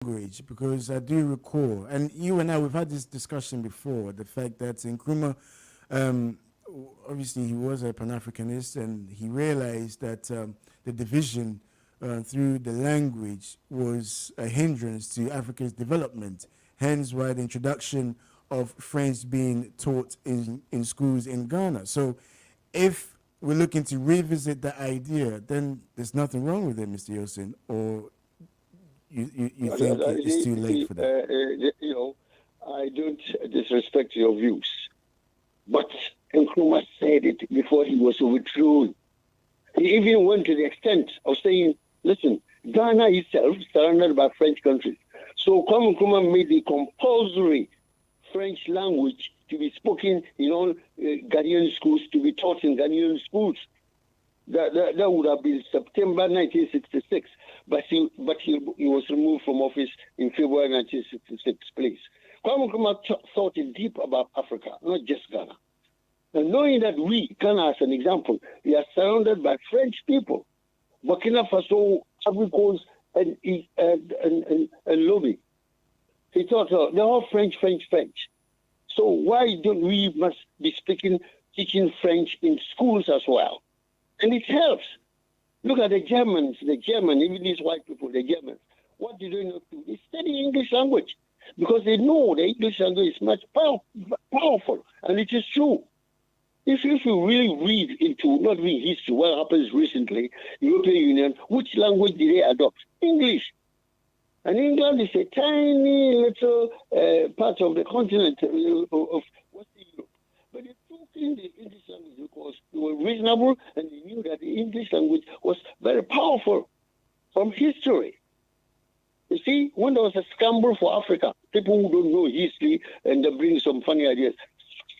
language, because I do recall, and you and I, we've had this discussion before, the fact that Nkrumah, um, obviously he was a Pan-Africanist, and he realized that the division through the language was a hindrance to Africa's development. Hence why the introduction of French being taught in schools in Ghana. So if we're looking to revisit the idea, then there's nothing wrong with it, Mr. Yosin, or you think it's too late for that? I don't disrespect your views, but Nkrumah said it before he was overthrown. He even went to the extent of saying, listen, Ghana itself is surrounded by French countries. So Kwame Nkrumah made the compulsory French language to be spoken in all Ghanaian schools, to be taught in Ghanaian schools. That would have been September 1966, but he was removed from office in February 1966, please. Kwame Nkrumah thought deep about Africa, not just Ghana. And knowing that we, Ghana as an example, we are surrounded by French people, Burkina Faso, Ivory Coast, and Lobby. He thought, they're all French. So why don't we must be teaching French in schools as well? And it helps. Look at the Germans, even these white people, the Germans. What do they not do? They study English language because they know the English language is much powerful, and it is true. If you really read into, not read history, what happens recently, European Union, which language did they adopt? English. And England is a tiny little part of the continent of Western Europe. But they took in the English language because they were reasonable and they knew that the English language was very powerful from history. You see, when there was a scramble for Africa, people who don't know history and they bring some funny ideas,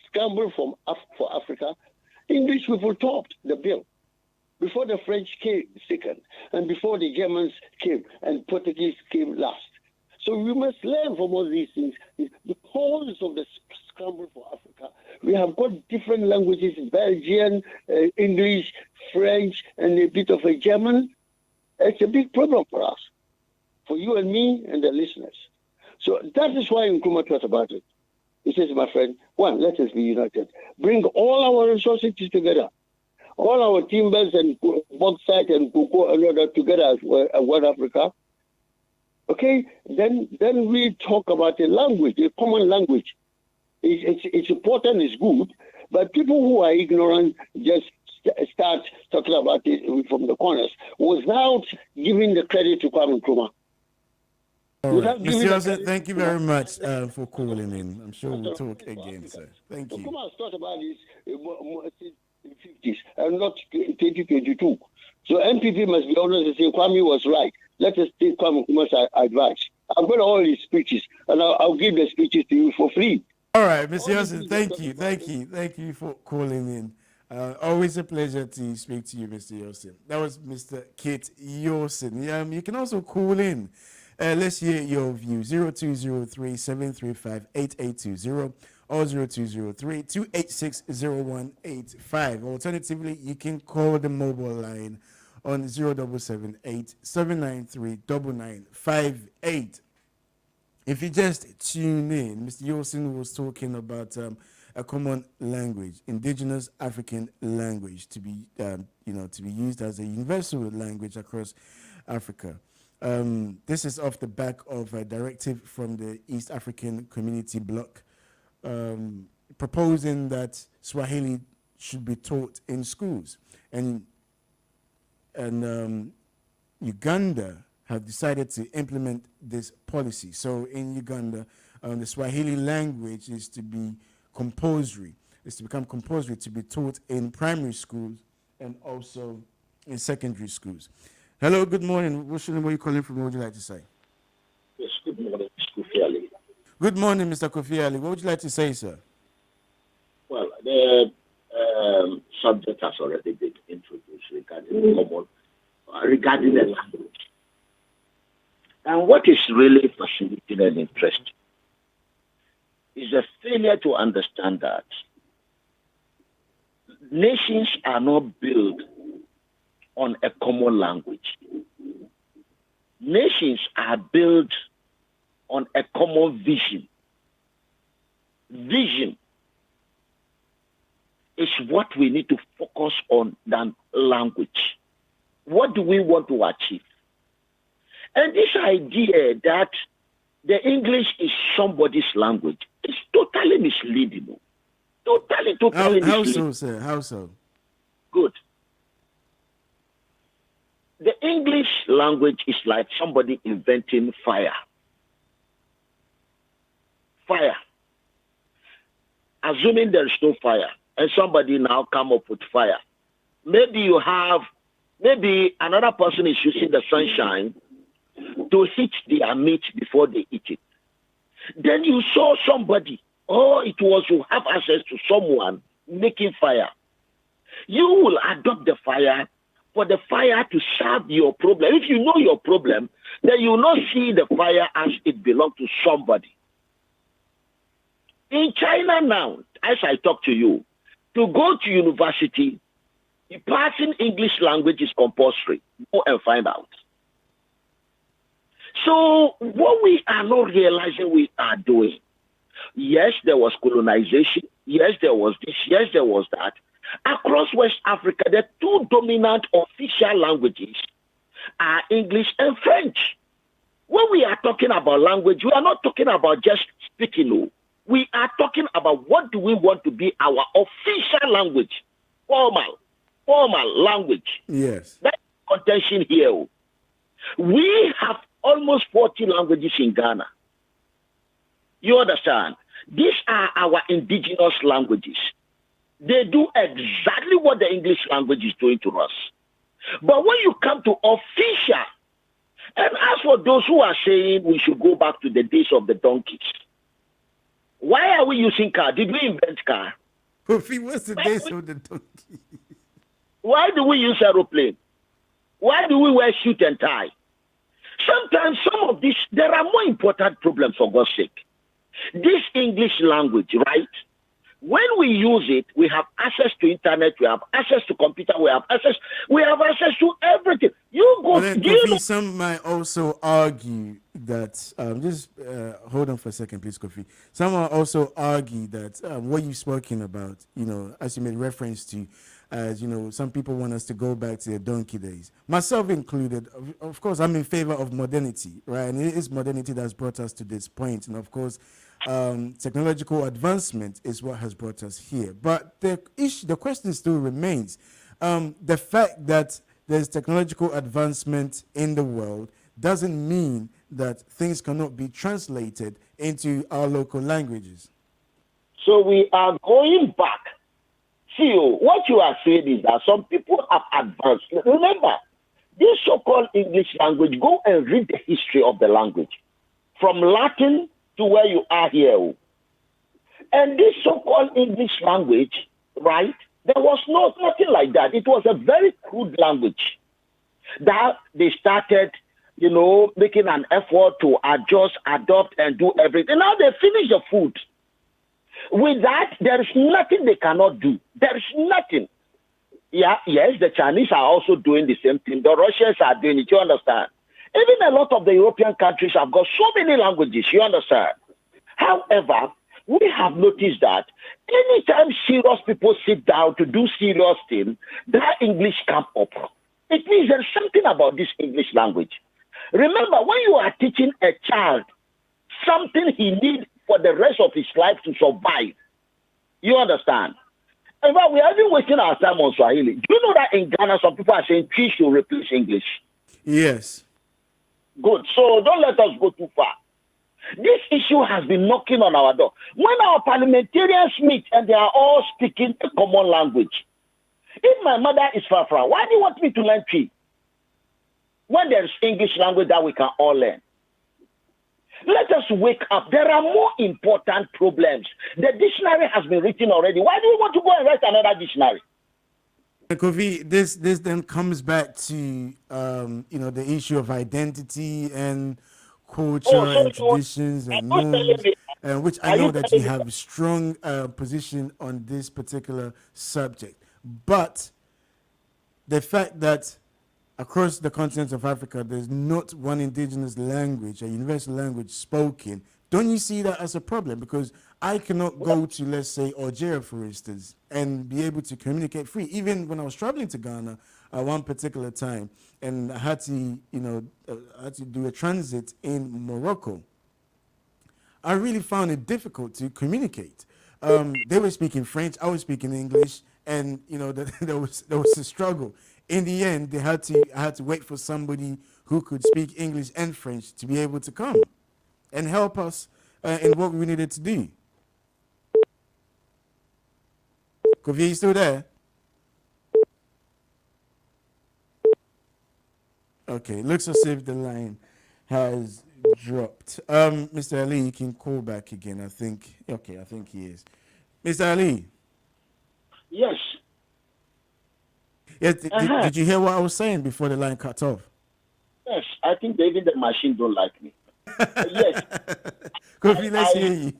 scramble for Africa, English people topped the bill. Before the French came second, and before the Germans came, and Portuguese came last. So we must learn from all these things. Because of the scramble for Africa, we have got different languages, Belgian, English, French, and a bit of a German. It's a big problem for us, for you and me and the listeners. So that is why Nkrumah thought about it. He says, my friend, one, let us be united. Bring all our resources together. All our timbers and bauxite and cocoa and all that together as one Africa. Okay, then we talk about a language, a common language. It's important, it's good, but people who are ignorant just start talking about it from the corners without giving the credit to Kwame Nkrumah. All right. Mr. Joseph, thank you very much for calling in. I'm sure we'll talk again, sir. Thank you. Nkrumah has thought about this in 50s and not 2022. So NPP must be honest and say Kwame was right. Let us take Kwame Nkrumah's advice. I've got all his speeches, and I'll give the speeches to you for free. All right, Mr. Yosin, thank you for calling in. Always a pleasure to speak to you, Mr. Yosin. That was Mr. Kit Yosin. You can also call in. Let's hear your view. 0203-735-8820 or 0203-286-0185. Alternatively, you can call the mobile line on 0778-793-9958. If you just tune in, Mr. Yosin was talking about a common language, indigenous African language, to be used as a universal language across Africa. This is off the back of a directive from the East African Community Bloc proposing that Swahili should be taught in schools. And Uganda have decided to implement this policy. So in Uganda, the Swahili language is to be compulsory. It's to become compulsory to be taught in primary schools and also in secondary schools. Hello, good morning. What's your name? Where are you calling from? What would you like to say? Yes, good morning, Mr. Kofi Ali. Good morning, Mr. Kofi Ali. What would you like to say, sir? Well, the subject has already been introduced regarding the language. And what is really fascinating and interesting is the failure to understand that nations are not built on a common language. Nations are built on a common vision. Vision is what we need to focus on than language. What do we want to achieve? And this idea that the English is somebody's language is totally misleading. Totally How misleading. so, sir? How so? Good. The English language is like somebody inventing fire. Fire. Assuming there is no fire, and somebody now come up with fire. Maybe another person is using the sunshine to heat their meat before they eat it. Then you saw somebody, it was you have access to someone making fire. You will adopt the fire for the fire to solve your problem. If you know your problem, then you will not see the fire as it belongs to somebody. In China now, as I talk to you, to go to university, passing English language is compulsory. Go and find out. So what we are not realizing we are doing, yes, there was colonization. Yes, there was this. Yes, there was that. Across West Africa, the two dominant official languages are English and French. When we are talking about language, we are not talking about just speaking. No. We are talking about what do we want to be our official language, formal language. Yes. That's contention here. We have almost 40 languages in Ghana. You understand? These are our indigenous languages. They do exactly what the English language is doing to us. But when you come to official, and as for those who are saying we should go back to the days of the donkeys, why are we using car? Did we invent car? Kofi, what's the days of the donkey? Why do we use aeroplane? Why do we wear suit and tie? Sometimes some of these, there are more important problems for God's sake. This English language, right? When we use it, we have access to internet, we have access to computer, we have access to everything. You go. Then, Kofi, some might also argue that just hold on for a second, please, Kofi. Some might also argue that what you've spoken about, as you made reference to, as some people want us to go back to the donkey days, myself included. Of course, I'm in favor of modernity, right? And it is modernity that's brought us to this point, and of course, technological advancement is what has brought us here. But the question still remains: the fact that there's technological advancement in the world doesn't mean that things cannot be translated into our local languages. So we are going back. See, what you are saying is that some people have advanced. Remember, this so-called English language, go and read the history of the language. From Latin to where you are here. And this so-called English language, right, there was nothing like that. It was a very crude language that they started, making an effort to adjust, adopt, and do everything. Now they finish the food. With that, there is nothing they cannot do. There is nothing. Yeah, yes, the Chinese are also doing the same thing. The Russians are doing it, you understand? Even a lot of the European countries have got so many languages, you understand? However, we have noticed that anytime serious people sit down to do serious things, that English comes up. It means there's something about this English language. Remember, when you are teaching a child something he needs for the rest of his life to survive, you understand? In fact, we are even wasting our time on Swahili. Do you know that in Ghana, some people are saying Tree should replace English? Yes. Good. So don't let us go too far. This issue has been knocking on our door. When our parliamentarians meet and they are all speaking a common language, if my mother is far, why do you want me to learn Tree? When there is English language that we can all learn. Let us wake up. There are more important problems. The dictionary has been written already. Why do you want to go and write another dictionary? Kofi, this then comes back to the issue of identity and culture and traditions and norms, which I know that you have a strong position on this particular subject. But the fact that across the continent of Africa, there's not one indigenous language, a universal language spoken. Don't you see that as a problem? Because I cannot go to, let's say, Algeria, for instance, and be able to communicate free. Even when I was traveling to Ghana at one particular time, and I had to, I had to do a transit in Morocco, I really found it difficult to communicate. They were speaking French, I was speaking English, and there was a struggle. In the end, I had to wait for somebody who could speak English and French to be able to come and help us in what we needed to do. Kofi, you still there? Okay, looks as if the line has dropped. Mr. Ali, you can call back again. I think he is. Mr. Ali. Yes. Yes. Did you hear what I was saying before the line cut off? Yes, I think even the machine don't like me. Yes. Kofi, let's hear you.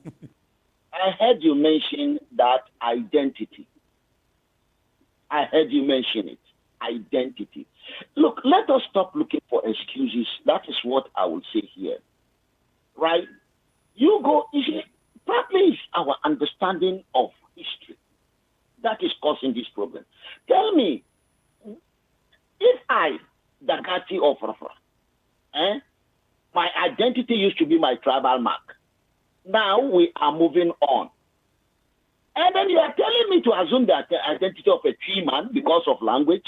I heard you mention that identity. I heard you mention it. Identity. Look, let us stop looking for excuses. That is what I will say here. Right? You see, partly it's our understanding of history that is causing this problem. Tell me, if I, Dagati of Rafra, my identity used to be my tribal mark. Now we are moving on. And then you are telling me to assume the identity of a tree man because of language.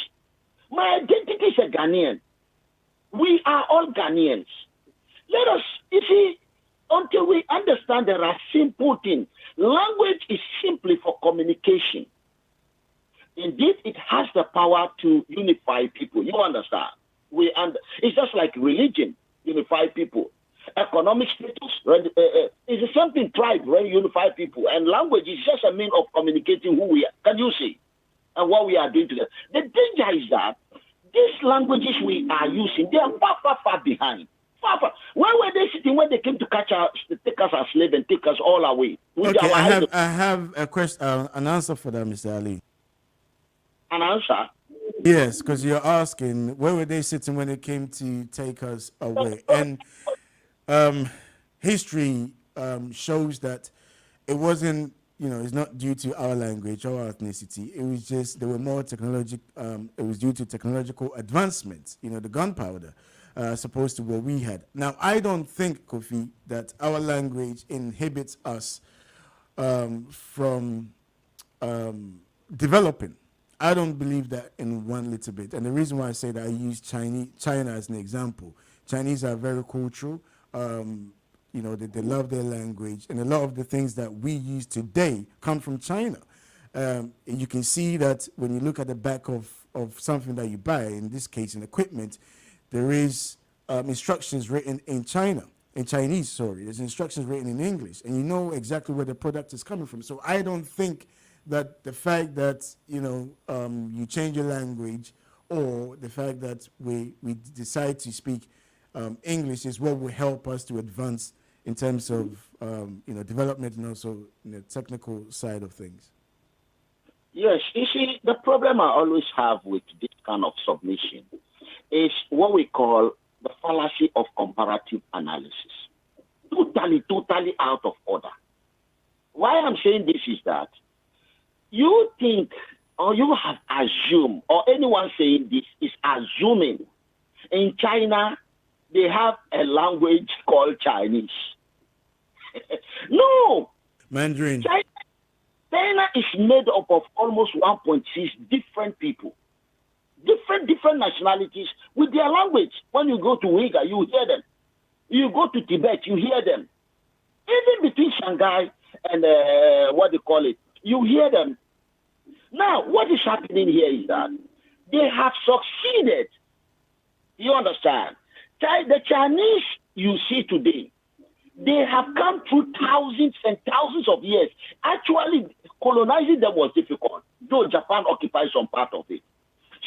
My identity is a Ghanaian. We are all Ghanaians. Let us, until we understand there are simple things. Language is simply for communication. Indeed, it has the power to unify people. You understand? It's just like religion, unify people. Economic status is the same thing, tribe, right? Unify people. And language is just a means of communicating who we are. Can you see? And what we are doing together. The danger is that these languages we are using, they are far, far, far behind. Far, far. Where were they sitting when they came to take us as slaves and take us all away? Okay, I have a question, an answer for that, Mr. Ali. An answer? Yes, because you're asking where were they sitting when they came to take us away, and history shows that it wasn't, it's not due to our language or our ethnicity. It was just there were more it was due to technological advancements. The gunpowder, as opposed to what we had. Now, I don't think, Kofi, that our language inhibits us from developing. I don't believe that in one little bit. And the reason why I say that, I use China as an example. Chinese are very cultural. They love their language. And a lot of the things that we use today come from China. You can see that when you look at the back of something that you buy, in this case, an equipment, there is instructions written in Chinese, sorry. There's instructions written in English. And you know exactly where the product is coming from. So I don't think that the fact that you change your language, or the fact that we decide to speak English is what will help us to advance in terms of development and also the technical side of things. Yes, you see, the problem I always have with this kind of submission is what we call the fallacy of comparative analysis. Totally out of order. Why I'm saying this is that you think, or you have assumed, or anyone saying this is assuming, in China, they have a language called Chinese. No! Mandarin. China is made up of almost 1.6 different people. Different nationalities with their language. When you go to Uyghur, you hear them. You go to Tibet, you hear them. Even between Shanghai and you hear them. Now, what is happening here is that they have succeeded. You understand? The Chinese you see today, they have come through thousands and thousands of years. Actually, colonizing them was difficult, though Japan occupies some part of it.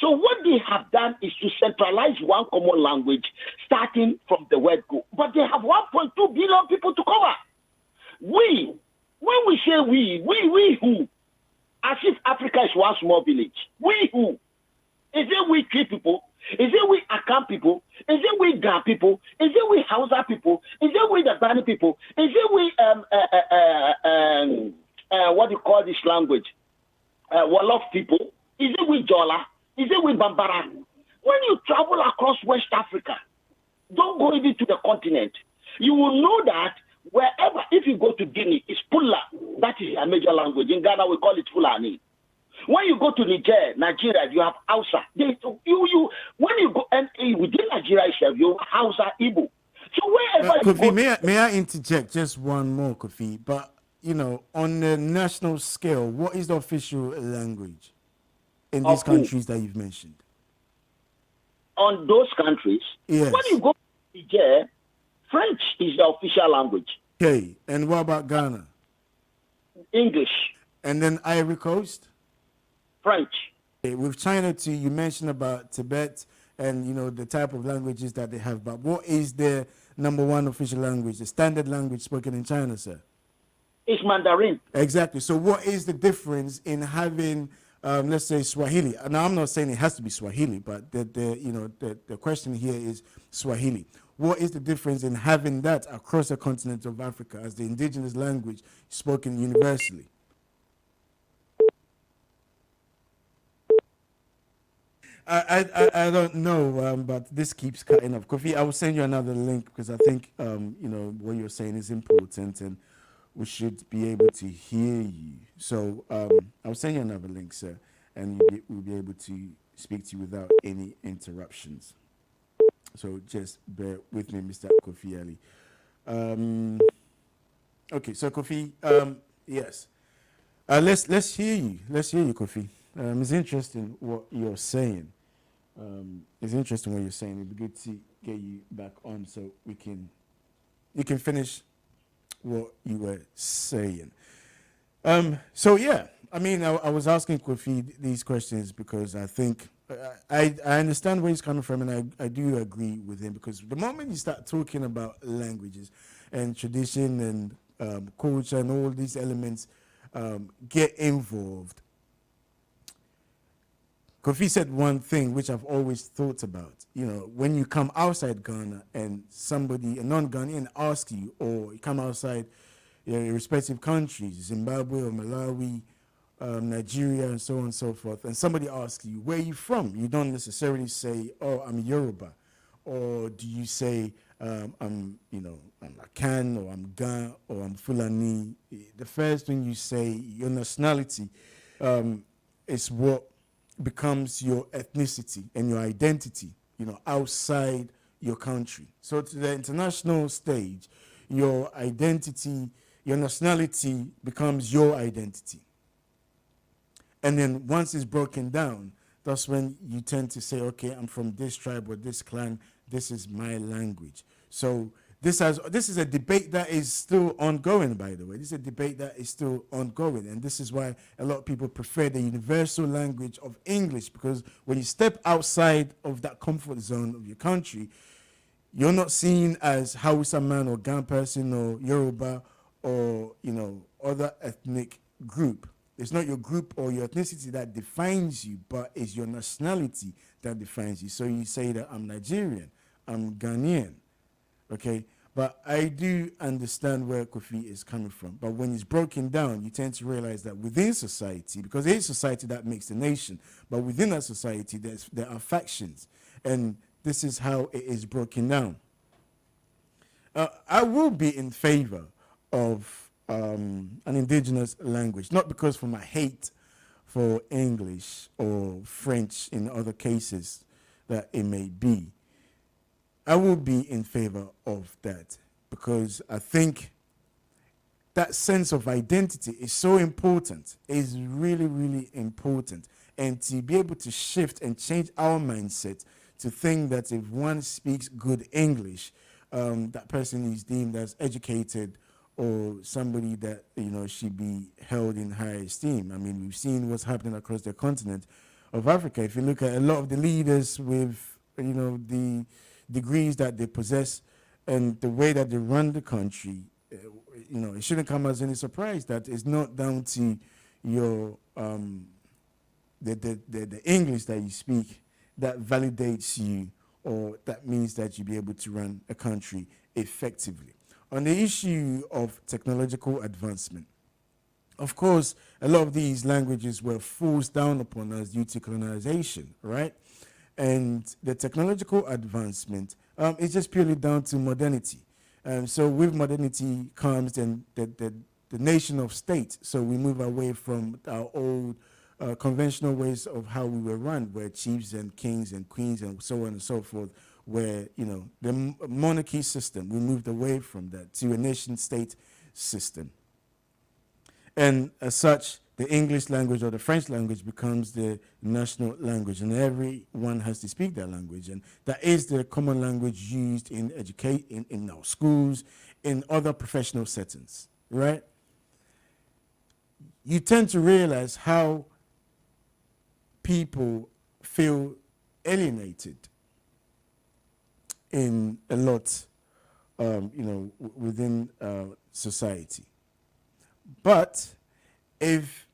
So what they have done is to centralize one common language, starting from the word go. But they have 1.2 billion people to cover. When we say we who? As if Africa is one small village. We who? Is it we three people? Is it we Akan people? Is it we Ga people? Is it we Hausa people? Is it we the Bani people? Is it we what do you call this language? Wolof people? Is it we Jola? Is it we Bambara? When you travel across West Africa, don't go even to the continent. You will know that wherever, if you go to Guinea, it's Pula. That is a major language. In Ghana, we call it Fulani. When you go to Nigeria, you have Hausa. When you go and within Nigeria itself, you have Hausa, Igbo. So wherever Kofi, you go, may I interject just one more, Kofi? But on the national scale, what is the official language in these countries that you've mentioned? On those countries, yes. When you go to Niger, French is the official language. Okay, and what about Ghana? English. And then Ivory Coast? French. Okay, with China too, you mentioned about Tibet and the type of languages that they have. But what is their number one official language, the standard language spoken in China, sir? It's Mandarin. Exactly. So what is the difference in having, let's say, Swahili? Now, I'm not saying it has to be Swahili, but the question here is Swahili. What is the difference in having that across the continent of Africa as the indigenous language spoken universally? I don't know, but this keeps cutting off. Kofi, I will send you another link because I think what you're saying is important and we should be able to hear you. So I'll send you another link, sir, and we'll be able to speak to you without any interruptions. So just bear with me, Mr. Kofi Ali. Okay, so Kofi, yes. Let's hear you. Let's hear you, Kofi. It's interesting what you're saying. It'd be good to get you back on so you can finish what you were saying. So yeah, I mean, I was asking Kofi these questions because I think I understand where he's coming from, and I do agree with him, because the moment you start talking about languages and tradition and culture and all these elements get involved. Kofi said one thing which I've always thought about. When you come outside Ghana and somebody, a non-Ghanaian, asks you, or you come outside your respective countries, Zimbabwe or Malawi, Nigeria, and so on and so forth, and somebody asks you, where are you from? You don't necessarily say, oh, I'm Yoruba. Or do you say, I'm Akan, or I'm Ga, or I'm Fulani? The first thing you say, your nationality, is what becomes your ethnicity and your identity, outside your country. So to the international stage, your identity, your nationality becomes your identity. And then once it's broken down, that's when you tend to say, okay, I'm from this tribe or this clan, this is my language. So this is a debate that is still ongoing, by the way. This is a debate that is still ongoing. And this is why a lot of people prefer the universal language of English, because when you step outside of that comfort zone of your country, you're not seen as Hausa man or Gan person or Yoruba or, other ethnic group. It's not your group or your ethnicity that defines you, but it's your nationality that defines you. So you say that I'm Nigerian, I'm Ghanaian, okay? But I do understand where Kofi is coming from. But when it's broken down, you tend to realize that within society, because it is society that makes the nation, but within that society, there are factions. And this is how it is broken down. I will be in favor of an indigenous language, not because for my hate for English or French in other cases that it may be. I will be in favor of that because I think that sense of identity is so important, is really, really important. And to be able to shift and change our mindset to think that if one speaks good English, that person is deemed as educated or somebody that, should be held in high esteem. I mean, we've seen what's happening across the continent of Africa. If you look at a lot of the leaders with, the degrees that they possess and the way that they run the country, it shouldn't come as any surprise that it's not down to your the English that you speak that validates you, or that means that you'll be able to run a country effectively. On the issue of technological advancement, of course, a lot of these languages were forced down upon us due to colonization, right? And the technological advancement is just purely down to modernity. So with modernity comes then the nation of state. So we move away from our old conventional ways of how we were run, where chiefs and kings and queens and so on and so forth, where, the monarchy system, we moved away from that to a nation state system. And as such, the English language or the French language becomes the national language, and everyone has to speak that language. And that is the common language used in in our schools, in other professional settings, right? You tend to realize how people feel alienated in a lot, within society. But if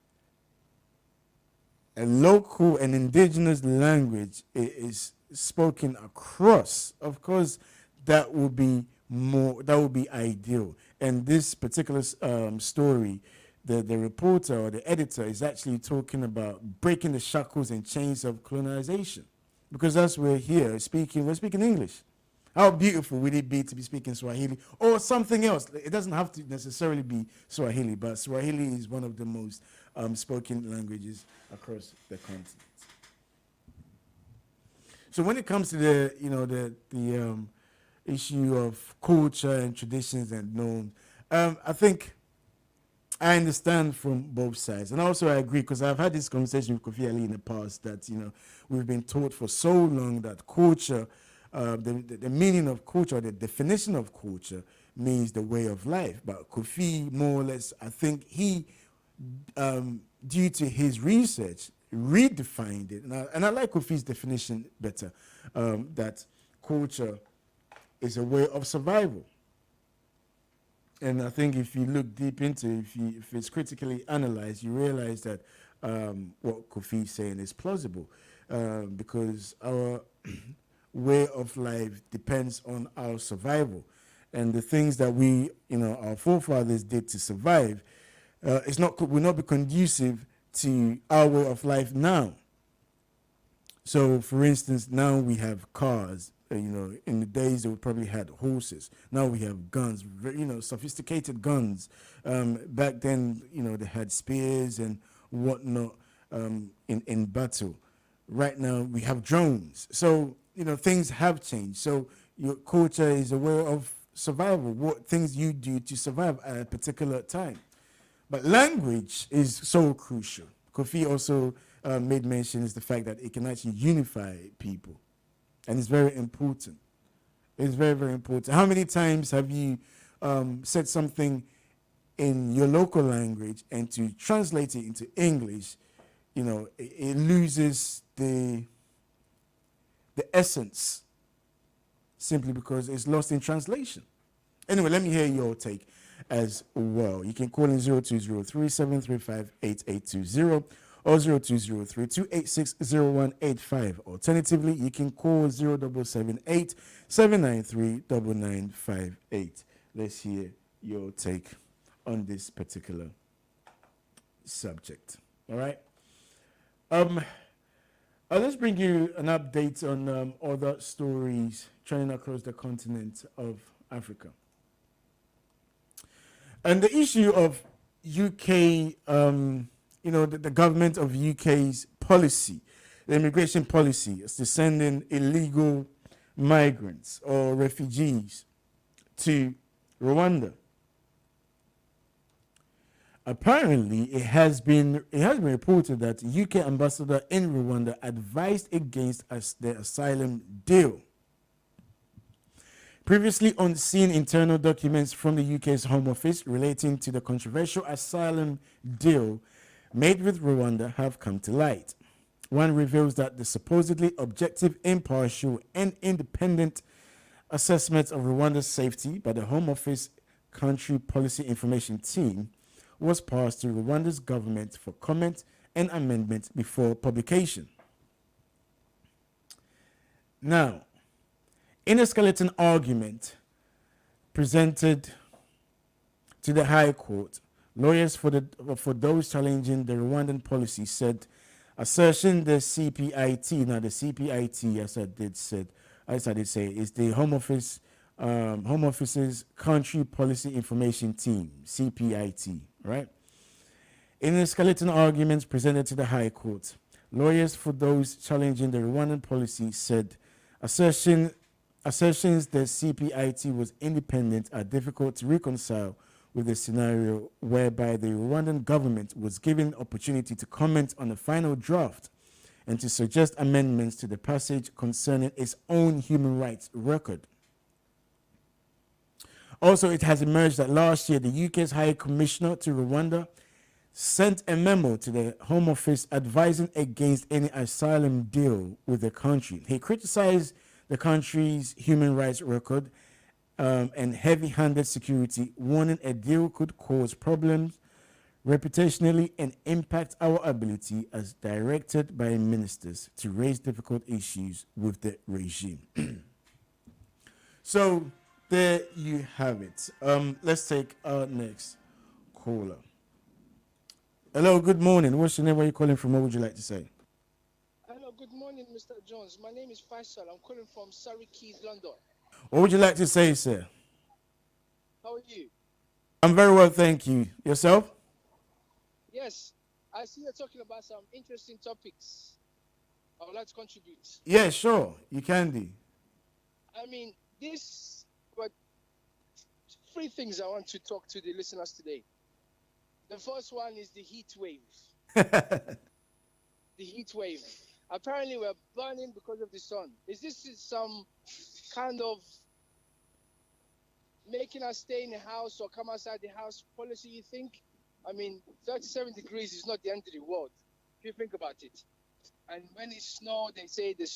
a local and indigenous language is spoken across, of course, that would be ideal. And this particular story, the reporter or the editor is actually talking about breaking the shackles and chains of colonization, because that's we're here speaking. We're speaking English. How beautiful would it be to be speaking Swahili or something else? It doesn't have to necessarily be Swahili, but Swahili is one of the most spoken languages across the continent. So when it comes to the issue of culture and traditions and norms, I think I understand from both sides, and also I agree, because I've had this conversation with Kofi Ali in the past that we've been taught for so long that culture. The meaning of culture, or the definition of culture, means the way of life. But Kofi, more or less, I think he, due to his research, redefined it. And I like Kofi's definition better, that culture is a way of survival. And I think if you look deep into it, if it's critically analyzed, you realize that what Kofi is saying is plausible, because our way of life depends on our survival, and the things that our forefathers did to survive, will not be conducive to our way of life now. So, for instance, now we have cars. In the days they would probably had horses. Now we have guns, sophisticated guns. Back then, they had spears and whatnot in battle. Right now we have drones. So things have changed. So your culture is a way of survival, what things you do to survive at a particular time. But language is so crucial. Kofi also made mention is the fact that it can actually unify people. And it's very important. It's very, very important. How many times have you said something in your local language, and to translate it into English, it loses the essence, simply because it's lost in translation. Anyway, let me hear your take as well. You can call in 0203-735-8820 or 0203-286-0185. Alternatively, you can call 0778-793-9958. Let's hear your take on this particular subject. All right. Let's bring you an update on other stories trending across the continent of Africa. And the issue of UK, the government of UK's policy, the immigration policy, is to send in illegal migrants or refugees to Rwanda. Apparently, it has been reported that the UK ambassador in Rwanda advised against the asylum deal. Previously unseen internal documents from the UK's Home Office relating to the controversial asylum deal made with Rwanda have come to light. One reveals that the supposedly objective, impartial, and independent assessment of Rwanda's safety by the Home Office Country Policy Information Team was passed to Rwanda's government for comment and amendment before publication. Now, in a skeleton argument presented to the High Court, lawyers for those challenging the Rwandan policy said assertion the CPIT, now the CPIT, as I did say, is the Home Office's Country Policy Information Team, CPIT, right? In a skeleton argument presented to the High Court, lawyers for those challenging the Rwandan policy said assertions that CPIT was independent are difficult to reconcile with the scenario whereby the Rwandan government was given opportunity to comment on the final draft and to suggest amendments to the passage concerning its own human rights record. Also, it has emerged that last year, the UK's High Commissioner to Rwanda sent a memo to the Home Office advising against any asylum deal with the country. He criticized the country's human rights record and heavy-handed security, warning a deal could cause problems reputationally and impact our ability as directed by ministers to raise difficult issues with the regime. So there you have it. Let's take our next caller. Hello, good morning. What's your name? Where are you calling from? What would you like to say? Hello, good morning, Mr. Jones. My name is Faisal. I'm calling from Surrey Keys, London. What would you like to say, sir? How are you? I'm very well, thank you. Yourself? Yes, I see you're talking about some interesting topics. I would like to contribute. Yeah, sure. You can do. I mean, but 3 things I want to talk to the listeners today. The first one is the heat wave. The heat wave. Apparently, we're burning because of the sun. Is this some kind of making us stay in the house or come outside the house policy, you think? I mean, 37 degrees is not the end of the world, if you think about it. And when it snows, they say the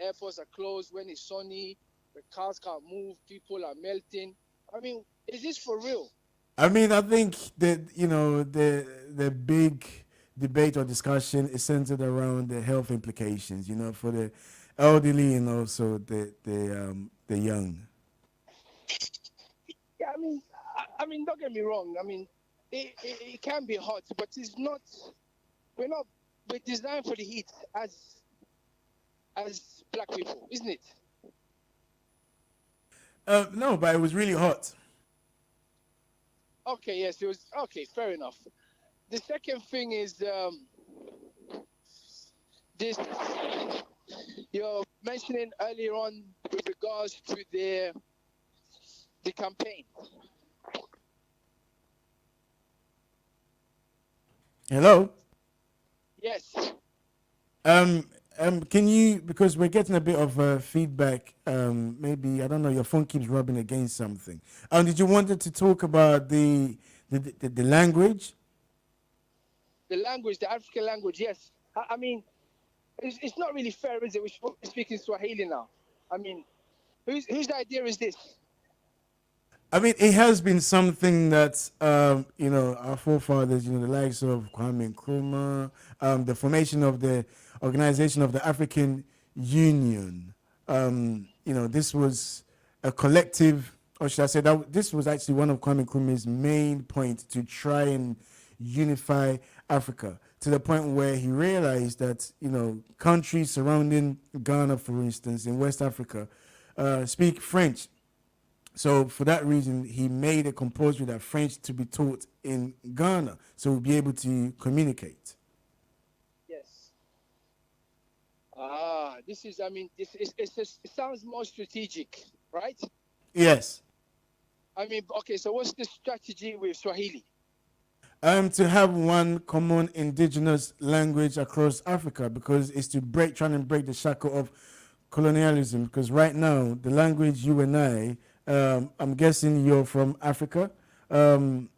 airports are closed. When it's sunny, the cars can't move, people are melting. I mean, is this for real? I mean, I think that, the big debate or discussion is centered around the health implications, for the elderly and also the young. Yeah, I mean, don't get me wrong. I mean, it can be hot, but it's not. We're designed for the heat as black people, isn't it? No, but it was really hot. Okay, yes, it was. Okay, fair enough. The second thing is this. You're mentioning earlier on with regards to the campaign. Hello? Yes. Can you, because we're getting a bit of feedback, maybe, I don't know, your phone keeps rubbing against something. Did you want to talk about the language? The language, the African language, yes. I mean, it's not really fair, is it? We're speaking Swahili now. I mean, whose idea is this? I mean, it has been something that, our forefathers, the likes of Kwame Nkrumah, the formation of the Organization of the African Union, this was a collective, or should I say that this was actually one of Kwame Nkrumah's main points to try and unify Africa, to the point where he realized that, countries surrounding Ghana, for instance, in West Africa, speak French. So for that reason, he made a compulsory that French to be taught in Ghana, so we'll be able to communicate. Yes. It sounds more strategic, right? Yes. I mean, okay, so what's the strategy with Swahili? To have one common indigenous language across Africa, because it's to trying to break the shackle of colonialism. Because right now, the language you and I, I'm guessing you're from Africa, a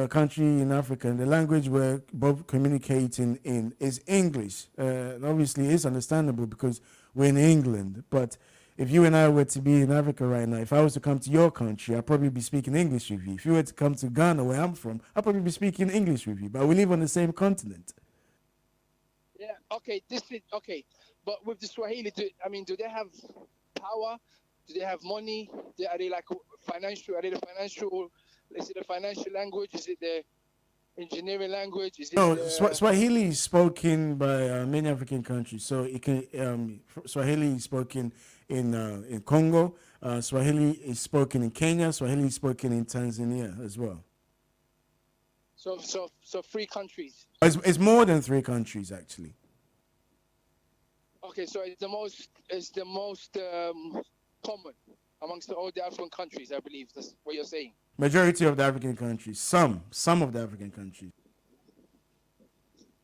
country in Africa, and the language we're both communicating in is English. Obviously, it's understandable because we're in England. But if you and I were to be in Africa right now, if I was to come to your country, I'd probably be speaking English with you. If you were to come to Ghana, where I'm from, I'd probably be speaking English with you. But we live on the same continent. Yeah, okay, okay. But with the Swahili, do they have power? Do they have money? Are they like financial? Are they the financial? Is it the financial language? Is it the engineering language? Is it No, the... Swahili is spoken by many African countries. So it can Swahili is spoken in Congo. Swahili is spoken in Kenya. Swahili is spoken in Tanzania as well. So 3 countries. It's more than 3 countries actually. Okay, so it's the most common amongst all the African countries. I believe that's what you're saying. Majority of the African countries, some of the African countries.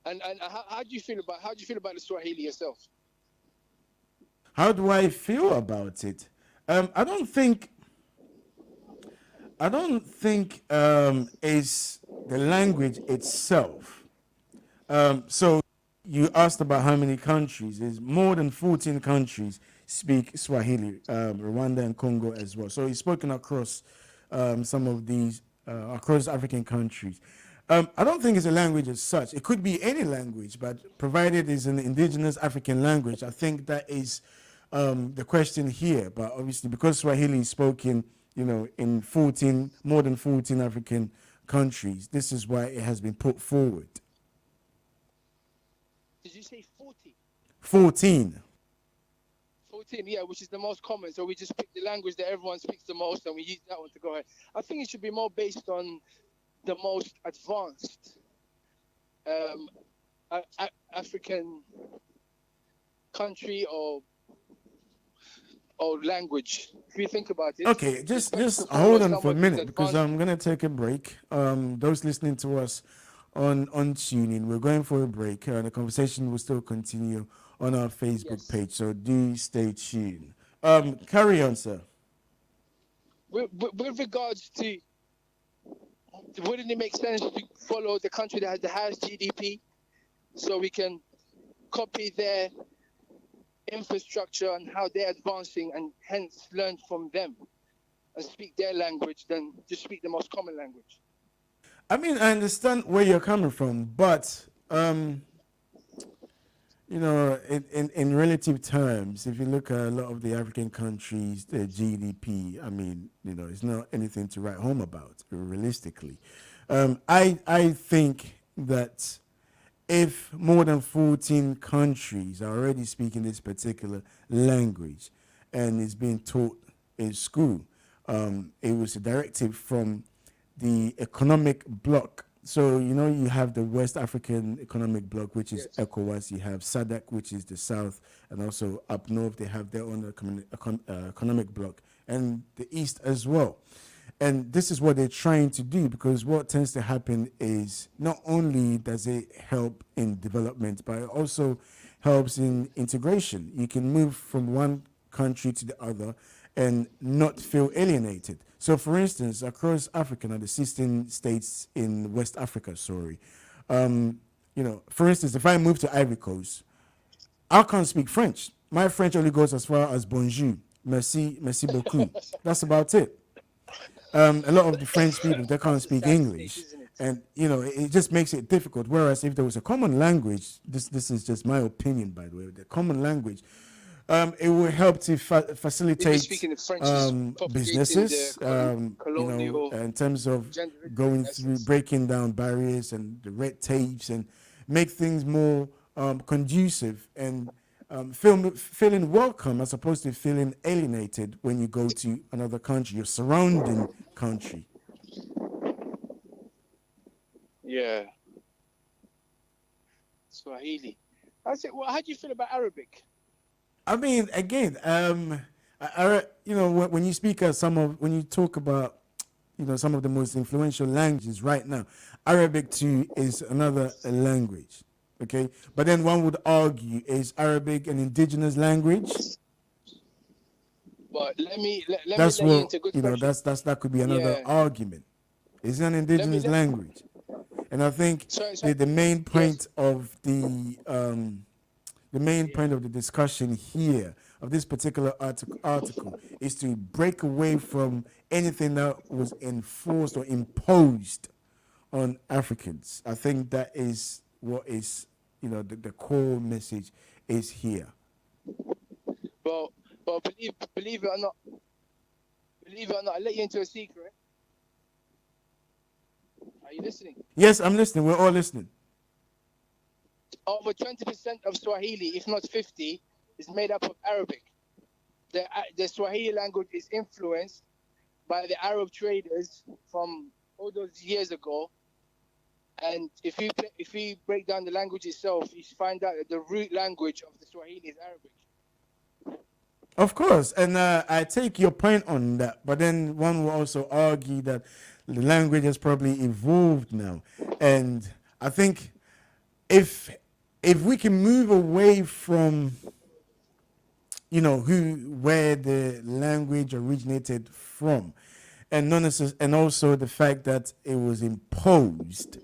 And how do you feel about the Swahili yourself? How do I feel about it? I don't think it's the language itself. So you asked about how many countries. There's more than 14 countries speak Swahili, Rwanda and Congo as well. So it's spoken across some of these, across African countries. I don't think it's a language as such. It could be any language, but provided it's an indigenous African language, I think that is the question here. But obviously, because Swahili is spoken, in more than 14 African countries, this is why it has been put forward. Did you say 40? 14. 14, yeah, which is the most common. So we just pick the language that everyone speaks the most, and we use that one to go ahead. I think it should be more based on the most advanced African country or language. If you think about it. Okay, just hold on for a minute because I'm gonna take a break. Those listening to us on Tunein, we're going for a break. The conversation will still continue on our Facebook page, so do stay tuned. Carry on, sir. With regards to, wouldn't it make sense to follow the country that has the highest GDP, so we can copy their infrastructure and how they're advancing, and hence learn from them and speak their language than just speak the most common language? I mean, I understand where you're coming from, but in relative terms, if you look at a lot of the African countries, their GDP, I mean, it's not anything to write home about, realistically. I think that if more than 14 countries are already speaking this particular language and it's being taught in school, it was a directive from the economic bloc. So, you have the West African Economic Bloc, which is ECOWAS. You have SADC, which is the South. And also up north, they have their own economic bloc. And the East as well. And this is what they're trying to do, because what tends to happen is not only does it help in development, but it also helps in integration. You can move from one country to the other and not feel alienated. So, for instance, across Africa, now the 16 states in West Africa, for instance, if I move to Ivory Coast, I can't speak French. My French only goes as far as bonjour, merci beaucoup. That's about it. A lot of the French people, they can't speak English. And, it just makes it difficult. Whereas if there was a common language, this is just my opinion, by the way, the common language, it will help to facilitate businesses, in terms of going through, breaking down barriers and the red tapes, and make things more conducive and feeling welcome, as opposed to feeling alienated when you go to another country, your surrounding country. Yeah. Swahili. I said, well, how do you feel about Arabic? I mean, again, when you speak when you talk about, some of the most influential languages right now, Arabic too is another language. Okay, but then one would argue, is Arabic an indigenous language? But let me that's let what you into good question. that could be another argument. It's an indigenous language, and I think the main point of the main point of the discussion here of this particular article is to break away from anything that was enforced or imposed on Africans. I think that is what is, the core message is here. But believe it or not, I'll let you into a secret. Are you listening? Yes, I'm listening. We're all listening. Over 20% of Swahili, if not 50, is made up of Arabic. The Swahili language is influenced by the Arab traders from all those years ago. And if we break down the language itself, you find out that the root language of the Swahili is Arabic. Of course, and I take your point on that, but then one will also argue that the language has probably evolved now, and I think if we can move away from where the language originated from, and and also the fact that it was imposed,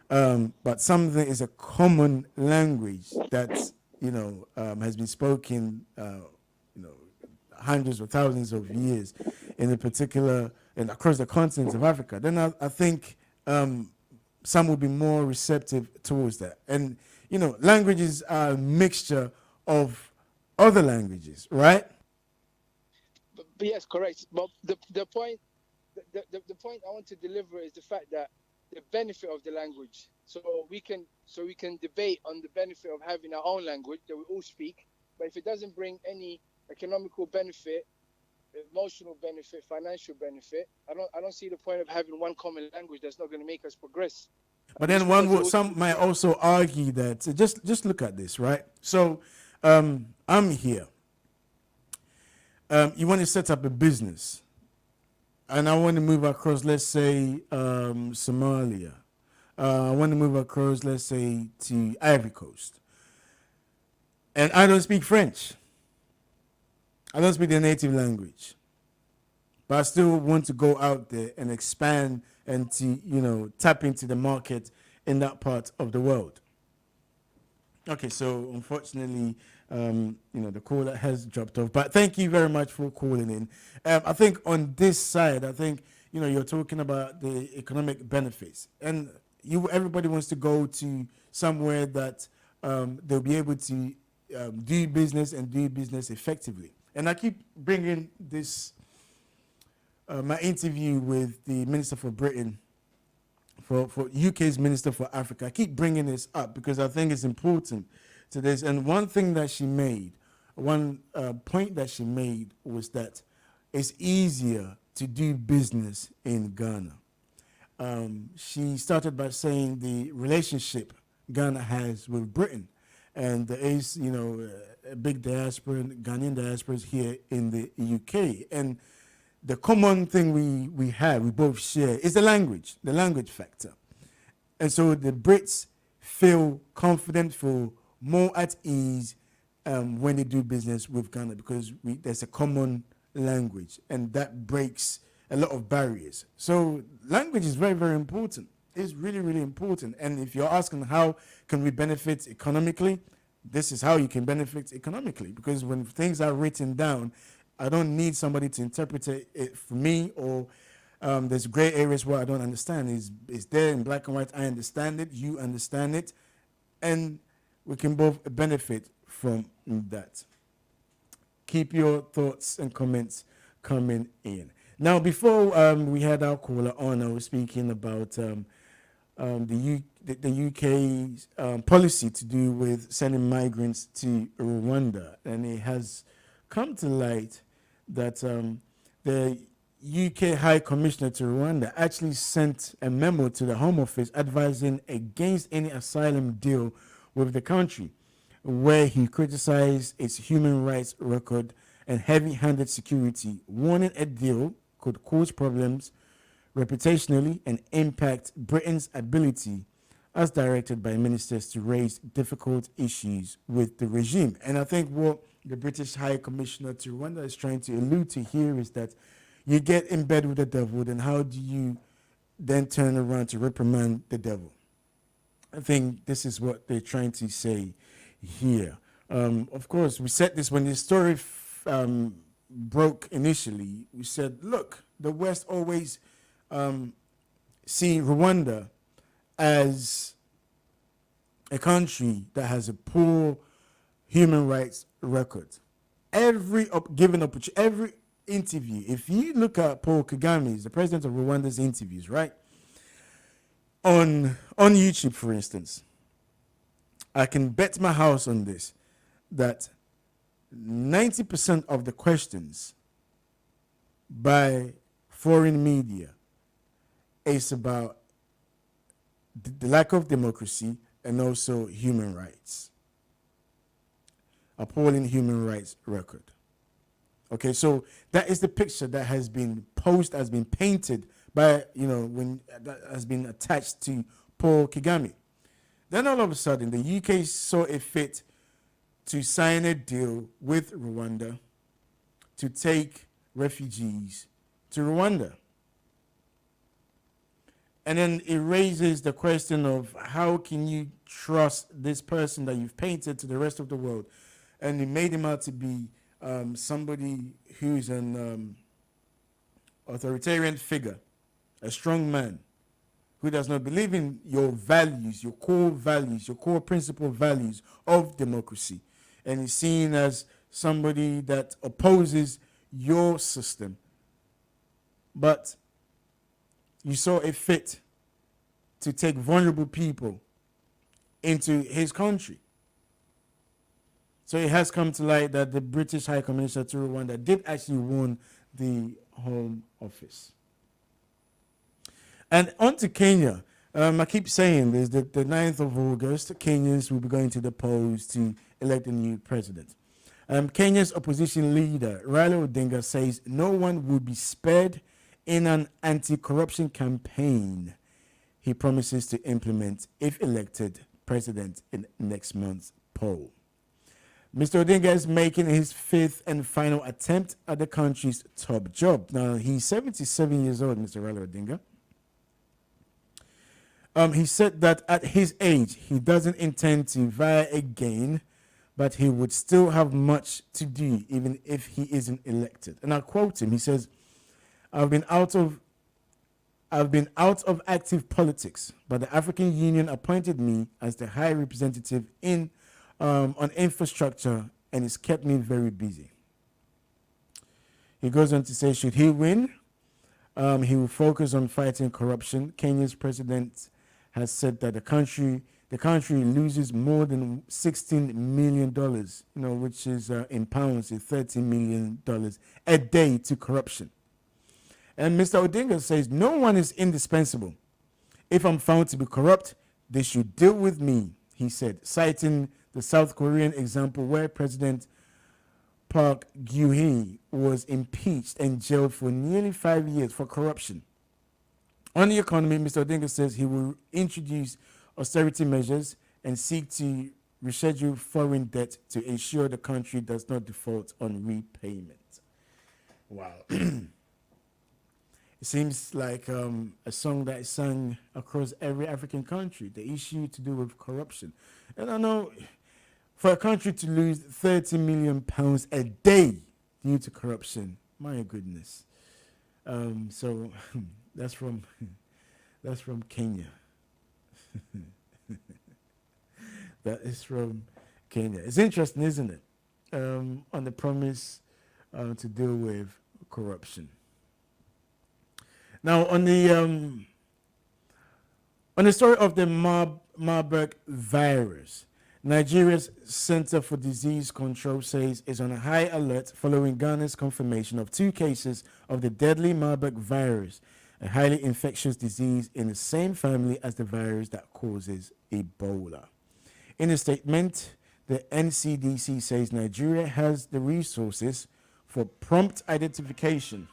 but something is a common language that has been spoken hundreds or thousands of years in a particular and across the continent of Africa, then I think some will be more receptive towards that. And languages are a mixture of other languages, right? But yes, correct. But the point I want to deliver is the fact that the benefit of the language. So we can debate on the benefit of having our own language that we all speak. But if it doesn't bring any economical benefit, emotional benefit, financial benefit, I don't see the point of having one common language that's not going to make us progress. But then some might also argue that just look at this, right? So I'm here. You want to set up a business, and I want to move across, let's say, Somalia. I want to move across, let's say, to Ivory Coast. And I don't speak French. I don't speak the native language. But I still want to go out there and expand and to, tap into the market in that part of the world. Okay, so unfortunately, the caller has dropped off. But thank you very much for calling in. I think on this side, you're talking about the economic benefits. And everybody wants to go to somewhere that they'll be able to do business and do business effectively. And I keep bringing this, my interview with the Minister for Britain, for UK's Minister for Africa. I keep bringing this up because I think it's important to this. And one thing that she made, one point that she made was that it's easier to do business in Ghana. She started by saying the relationship Ghana has with Britain. And there is, a big diaspora, Ghanaian diasporas here in the UK. And the common thing we both share, is the language factor. And so the Brits feel confident, feel more at ease when they do business with Ghana because there's a common language, and that breaks a lot of barriers. So language is very, very important. It's really, really important. And if you're asking how can we benefit economically, this is how you can benefit economically, because when things are written down, I don't need somebody to interpret it for me, or there's gray areas where I don't understand. It's there in black and white. I understand it. You understand it. And we can both benefit from that. Keep your thoughts and comments coming in. Now, before we had our caller on, I was speaking about the UK's policy to do with sending migrants to Rwanda. And it has come to light that the UK High Commissioner to Rwanda actually sent a memo to the Home Office advising against any asylum deal with the country, where he criticized its human rights record and heavy-handed security, warning a deal could cause problems reputationally and impact Britain's ability, as directed by ministers, to raise difficult issues with the regime. And I think what the British High Commissioner to Rwanda is trying to allude to here is that you get in bed with the devil, then how do you then turn around to reprimand the devil? I think this is what they're trying to say here. Of course, we said this when the story broke initially. We said, look, the West always see Rwanda as a country that has a poor human rights record. every given opportunity, every interview. If you look at Paul Kagame's, the president of Rwanda's interviews, right, on YouTube, for instance, I can bet my house on this that 90% of the questions by foreign media is about the lack of democracy and also human rights. Appalling human rights record. Okay, so that is the picture that has been posed, has been painted by, when that has been attached to Paul Kagame. Then all of a sudden, the UK saw it fit to sign a deal with Rwanda to take refugees to Rwanda. And then it raises the question of how can you trust this person that you've painted to the rest of the world? And it made him out to be somebody who's an authoritarian figure, a strong man, who does not believe in your values, your core principal values of democracy, and is seen as somebody that opposes your system. But you saw it fit to take vulnerable people into his country. So it has come to light that the British High Commissioner to Rwanda did actually warn the Home Office. And on to Kenya. I keep saying this, that the 9th of August, Kenyans will be going to the polls to elect a new president. Kenya's opposition leader, Raila Odinga, says no one will be spared in an anti-corruption campaign he promises to implement if elected president in next month's poll. Mr. Odinga is making his 5th and final attempt at the country's top job. Now, he's 77 years old, Mr. Raila Odinga. He said that at his age, he doesn't intend to vie again, but he would still have much to do even if he isn't elected. And I quote him, he says, I've been out of active politics, but the African Union appointed me as the High Representative on infrastructure, and it's kept me very busy. He goes on to say, should he win, he will focus on fighting corruption. Kenya's president has said that the country loses more than $16 million, which is in pounds, $30 million a day to corruption. And Mr. Odinga says, no one is indispensable. If I'm found to be corrupt, they should deal with me, he said, citing the South Korean example where President Park Geun-hye was impeached and jailed for nearly 5 years for corruption. On the economy, Mr. Odinga says he will introduce austerity measures and seek to reschedule foreign debt to ensure the country does not default on repayment. Wow. It seems like a song that is sung across every African country, the issue to do with corruption. And I know for a country to lose £30 million a day due to corruption, my goodness. So that's from Kenya. That is from Kenya. It's interesting, isn't it? On the promise to deal with corruption. Now, on the story of the Marburg virus, Nigeria's Center for Disease Control says is on a high alert following Ghana's confirmation of 2 cases of the deadly Marburg virus, a highly infectious disease in the same family as the virus that causes Ebola. In a statement, the NCDC says Nigeria has the resources for prompt identification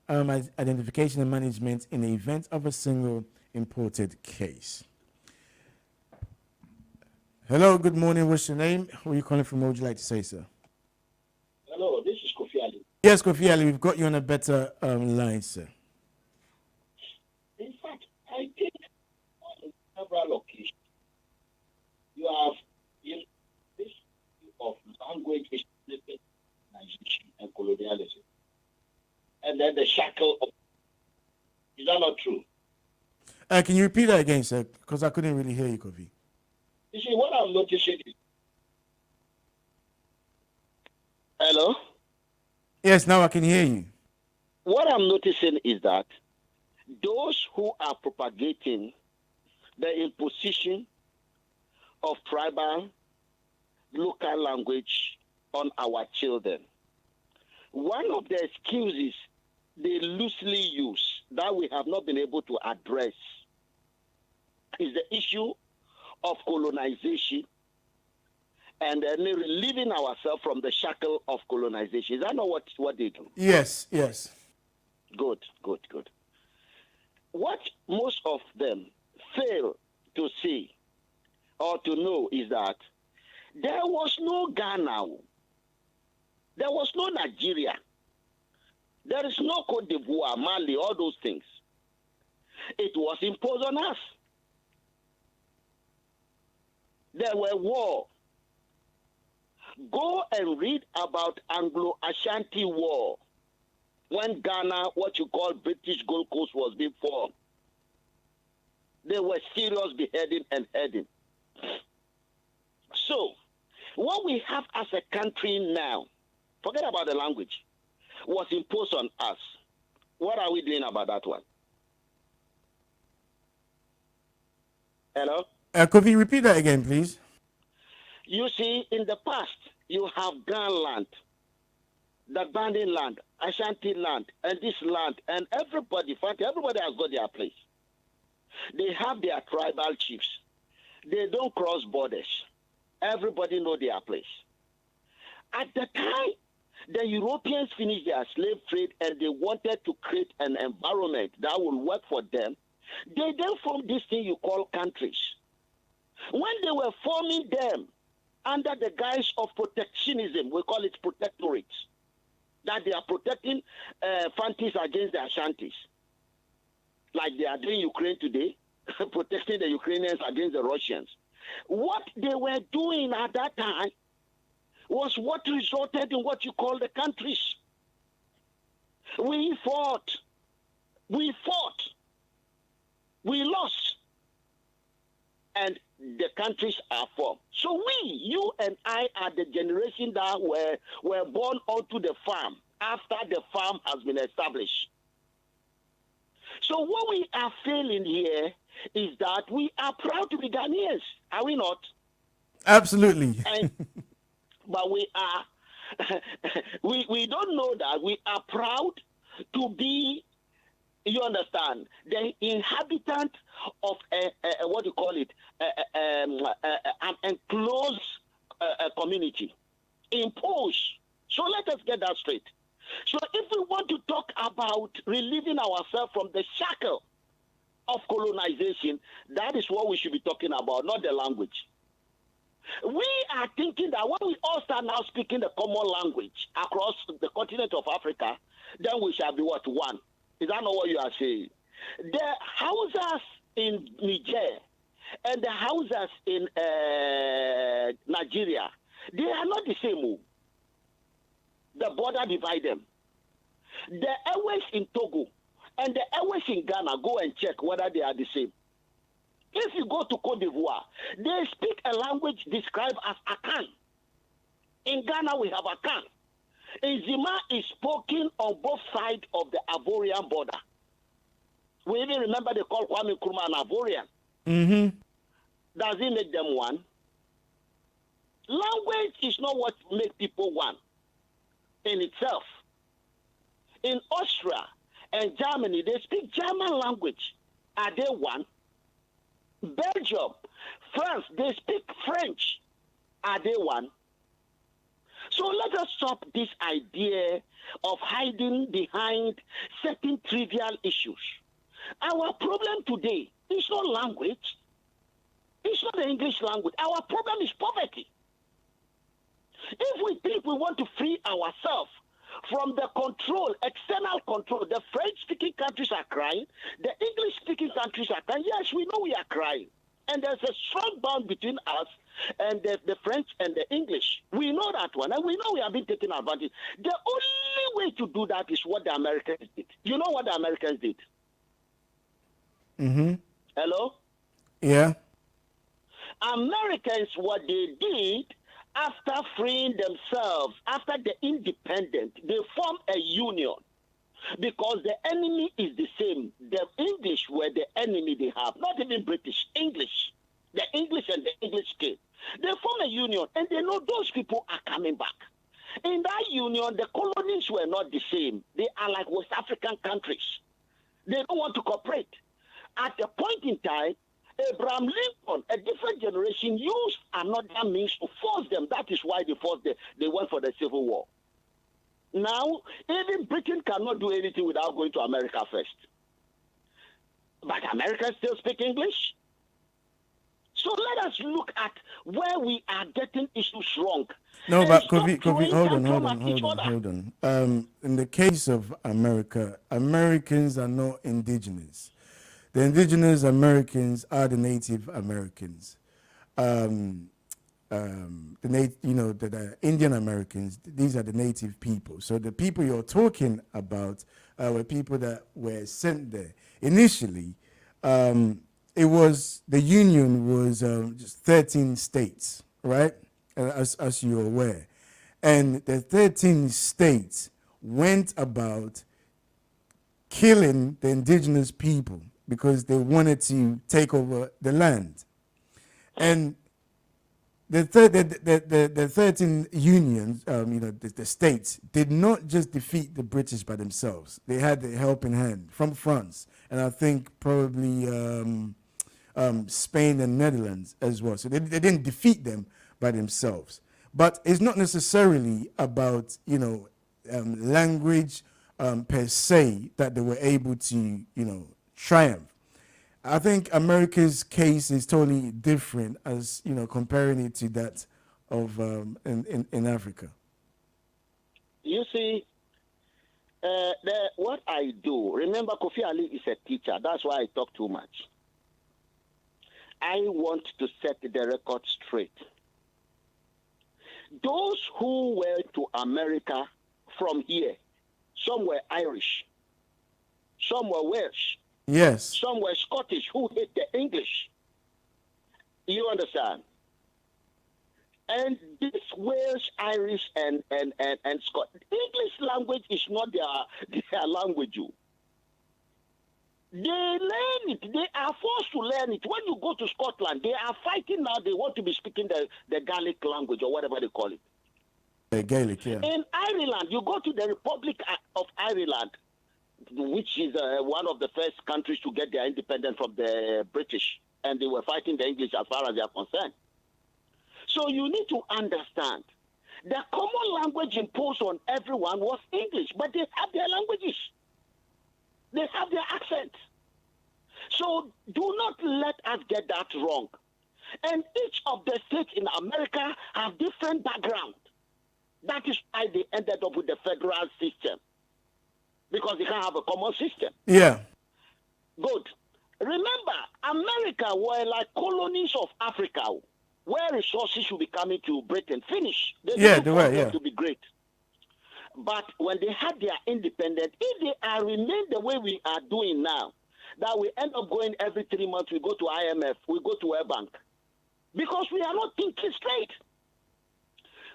identification and management in the event of a single imported case. Hello, good morning. What's your name? Where are you calling from? What would you like to say, sir? Hello, this is Kofi Ali. Yes, Kofi Ali, we've got you on a better line, sir. In fact, I think on several occasions you have this of language colonization and colonialism. And then the shackle of... Is that not true? Can you repeat that again, sir? Because I couldn't really hear you, Kofi. You see, what I'm noticing is... Hello? Yes, now I can hear you. What I'm noticing is that those who are propagating the imposition of tribal, local language on our children, one of the excuses they loosely use that we have not been able to address is the issue of colonization and then relieving ourselves from the shackle of colonization. Is that not what they do? Yes, yes. Good. What most of them fail to see or to know is that there was no Ghana, there was no Nigeria, there is no Cote d'Ivoire, Mali, all those things. It was imposed on us. There were war. Go and read about Anglo-Ashanti War when Ghana, what you call British Gold Coast, was being formed. There were serious beheading and heading. So, what we have as a country now, forget about the language, was imposed on us. What are we doing about that one? Hello? Could you repeat that again, please? You see, in the past, you have Ghana land, the Banding land, Ashanti land, and this land, and everybody has got their place. They have their tribal chiefs. They don't cross borders. Everybody know their place. At the time, the Europeans finished their slave trade and they wanted to create an environment that will work for them. They then formed this thing you call countries. When they were forming them under the guise of protectionism, we call it protectorates, that they are protecting Fantis against the Ashantis, like they are doing Ukraine today, protecting the Ukrainians against the Russians. What they were doing at that time was what resulted in what you call the countries. We fought, we lost, and the countries are formed. So you and I are the generation that were born onto the farm after the farm has been established. So what we are failing here is that we are proud to be Ghanaians, are we not? Absolutely. But we are, we don't know that we are proud to be, you understand, the inhabitant of what you call it, an enclosed community, imposed. So let us get that straight. So if we want to talk about relieving ourselves from the shackle of colonization, that is what we should be talking about, not the language. We are thinking that when we all start now speaking the common language across the continent of Africa, then we shall be what? One. Is that not what you are saying? The Hausas in Niger and the Hausas in Nigeria, they are not the same. The border divide them. The airways in Togo and the airways in Ghana, go and check whether they are the same. If you go to Cote d'Ivoire, they speak a language described as Akan. In Ghana, we have Akan. Zima is spoken on both sides of the Ivorian border. We even remember they call Kwame Nkrumah an Ivorian. Mm-hmm. Does it make them one? Language is not what makes people one in itself. In Austria and Germany, they speak German language. Are they one? Belgium, France, they speak French. Are they one? So let us stop this idea of hiding behind certain trivial issues. Our problem today is not language. It's not the English language. Our problem is poverty. If we think we want to free ourselves from the control, external control, the French-speaking countries are crying, the English-speaking countries are crying. Yes, we know we are crying. And there's a strong bond between us and the French and the English. We know that one, and we know we have been taken advantage. The only way to do that is what the Americans did. You know what the Americans did? Mm-hmm. Hello? Yeah. Americans, what they did after freeing themselves, after the independence, they formed a union because the enemy is the same. The English were the enemy they have, not even British, English. The English and the English came. They form a union, and they know those people are coming back. In that union, the colonies were not the same. They are like West African countries. They don't want to cooperate. At a point in time, Abraham Lincoln, a different generation, used another means to force them. That is why they went for the Civil War. Now, even Britain cannot do anything without going to America first. But Americans still speak English. So let us look at where we are getting issues wrong. No, but Kofi, hold on. In the case of America, Americans are not indigenous. The indigenous Americans are the Native Americans. The Indian Americans, these are the native people. So the people you're talking about were people that were sent there. Initially, it was, the Union was just 13 states, right? As you're aware. And the 13 states went about killing the indigenous people because they wanted to take over the land. And the 13 unions, the states, did not just defeat the British by themselves. They had a helping hand from France, and I think probably Spain and Netherlands as well. So they didn't defeat them by themselves. But it's not necessarily about, language per se that they were able to, triumph. I think America's case is totally different as, comparing it to that of in Africa. You see, what I do, remember Kofi Ali is a teacher. That's why I talk too much. I want to set the record straight. Those who went to America from here, some were Irish, some were Welsh, yes, some were Scottish who hate the English. You understand? And this Welsh, Irish, and Scottish, English language is not their language. They learn it. They are forced to learn it. When you go to Scotland, they are fighting now. They want to be speaking the Gaelic language or whatever they call it. Gaelic, yeah. In Ireland, you go to the Republic of Ireland, which is one of the first countries to get their independence from the British, and they were fighting the English as far as they are concerned. So you need to understand, the common language imposed on everyone was English, but they have their languages. They have their accent. So do not let us get that wrong. And each of the states in America have different background. That is why they ended up with the federal system. Because they can't have a common system. Yeah. Good. Remember, America were like colonies of Africa, where resources should be coming to Britain. Finish. They were to be great. But when they had their independence, if they are remain the way we are doing now, that we end up going every 3 months, we go to IMF, we go to World Bank, because we are not thinking straight.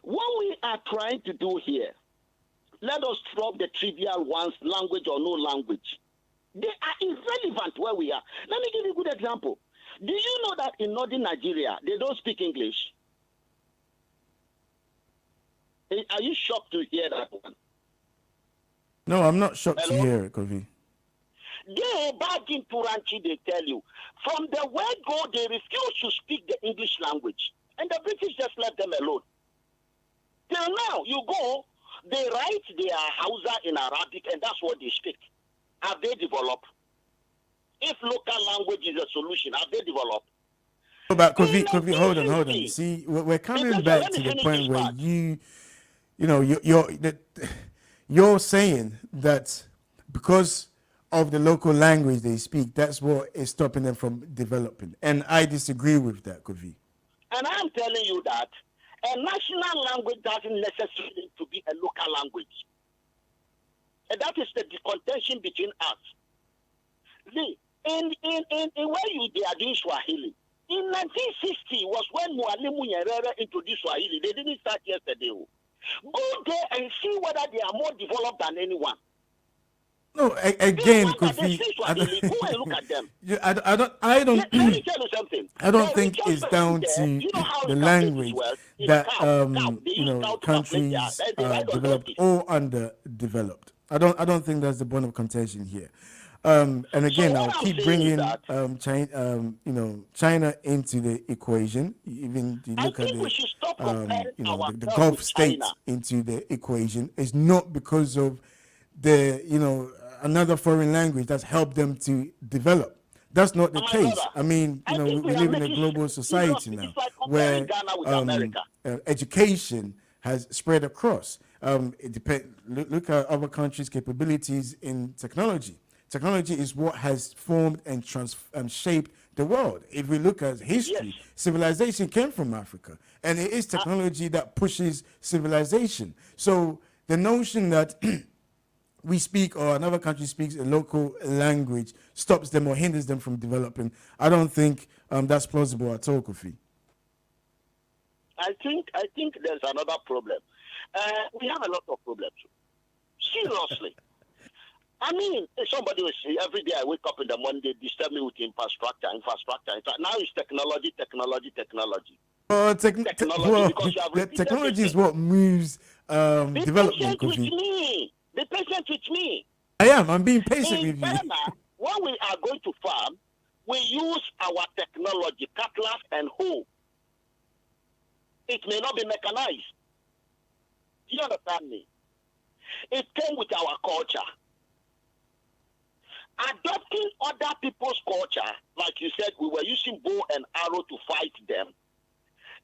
What we are trying to do here, let us drop the trivial ones, language or no language. They are irrelevant where we are. Let me give you a good example. Do you know that in northern Nigeria, they don't speak English? Are you shocked to hear that one? No, I'm not shocked to hear it, Kofi. They, back in Turanchi, they tell you, from the word go, they refuse to speak the English language. And the British just let them alone. Till now, you go, they write their Hausa in Arabic, and that's what they speak. Have they developed? If local language is a solution, have they developed? But Kofi, hold on. See, we're coming back to the point where you're saying that because of the local language they speak, that's what is stopping them from developing. And I disagree with that, Kofi. And I'm telling you that a national language doesn't necessarily need to be a local language. And that is the contention between us. See, in where they are doing Swahili, In 1960 was when Mwalimu Nyerere introduced Swahili. They didn't start yesterday. Go there and see whether they are more developed than anyone. No, again, Kofi, Kofi, go and look at them. I don't. Let me tell you something. I don't think it's down to the language that countries are developed or underdeveloped. I don't think that's the point of contention here. And again, I'll keep bringing China into the equation. Even you look at the Gulf states into the equation. It's not because of the another foreign language that's helped them to develop. That's not the case. I mean, we live in a global society now where education has spread across. Look at other countries' capabilities in technology. Technology is what has formed and shaped the world. If we look at history, civilization came from Africa, and it is technology that pushes civilization. So the notion that we speak or another country speaks a local language stops them or hinders them from developing, I don't think that's plausible at all, Kofi. I think there's another problem. We have a lot of problems. Seriously. I mean, somebody will say, every day I wake up in the morning, they disturb me with infrastructure. Now it's technology. Technology is what moves development, Kofi. Be patient with me. I'm being patient with Ghana, you. when we are going to farm, we use our technology, cutlass and hoe. It may not be mechanized. Do you understand me? It came with our culture. Adopting other people's culture, like you said, we were using bow and arrow to fight them.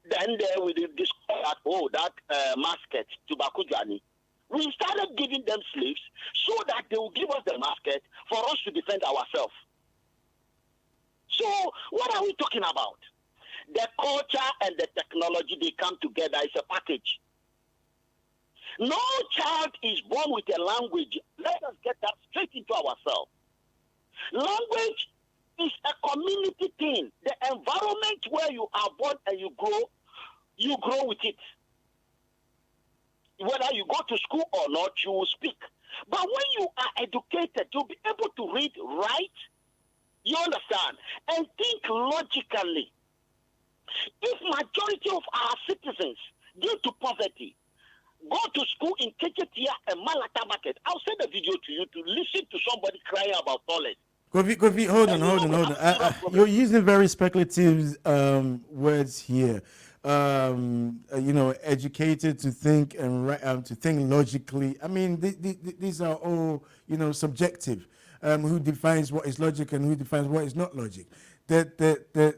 Then we discovered that musket, tobacco journey. We started giving them slaves so that they will give us the musket for us to defend ourselves. So what are we talking about? The culture and the technology, they come together as a package. No child is born with a language. Let us get that straight into ourselves. Language is a community thing. The environment where you are born and you grow with it. Whether you go to school or not, you will speak. But when you are educated, you'll be able to read, write, you understand, and think logically. If majority of our citizens, due to poverty, go to school in Kechetia and Malata Market, I'll send a video to you to listen to somebody crying about toilet. Kofi, hold on. You're using very speculative words here. Educated to think and to think logically. I mean, these are all subjective. Who defines what is logic and who defines what is not logic? The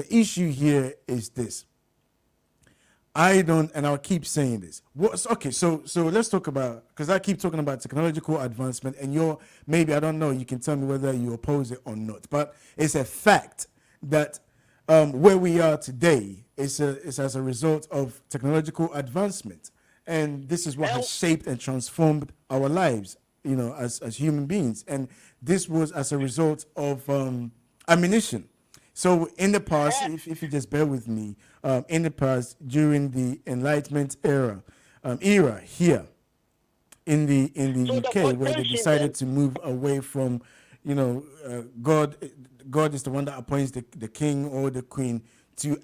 issue here is this. I'll keep saying this. So let's talk about, because I keep talking about technological advancement, and maybe I don't know. You can tell me whether you oppose it or not, but it's a fact that where we are today is as a result of technological advancement, and this is what has shaped and transformed our lives, as human beings. And this was as a result of ammunition. So in the past, if you just bear with me, in the past, during the Enlightenment era here in the UK, where they decided to move away from, God is the one that appoints the king or the queen to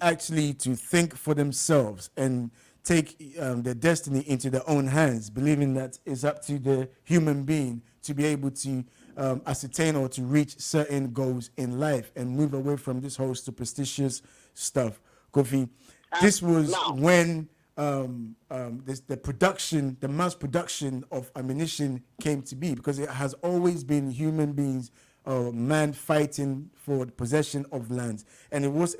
think for themselves and take their destiny into their own hands, believing that it's up to the human being to be able to ascertain or to reach certain goals in life and move away from this whole superstitious stuff. Kofi, this was when the mass production of ammunition came to be, because it has always been human beings or man fighting for the possession of lands, and it was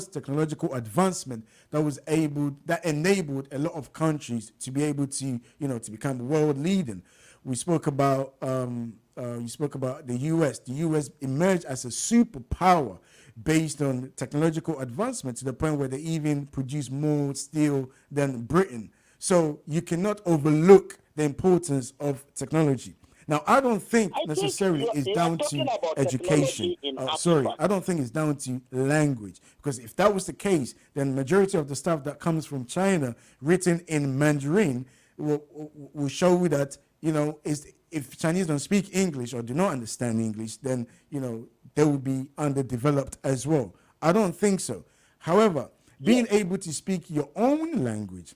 technological advancement that enabled a lot of countries to be able to to become world leading. We spoke about the U.S. The U.S. emerged as a superpower based on technological advancement to the point where they even produce more steel than Britain. So you cannot overlook the importance of technology. Now, I don't think I think necessarily it's you are down talking to about education. technology in Sorry, abstract. I don't think it's down to language, because if that was the case, then majority of the stuff that comes from China written in Mandarin will show that, is if Chinese don't speak English or do not understand English, then they will be underdeveloped as well. I don't think so. However, being able to speak your own language,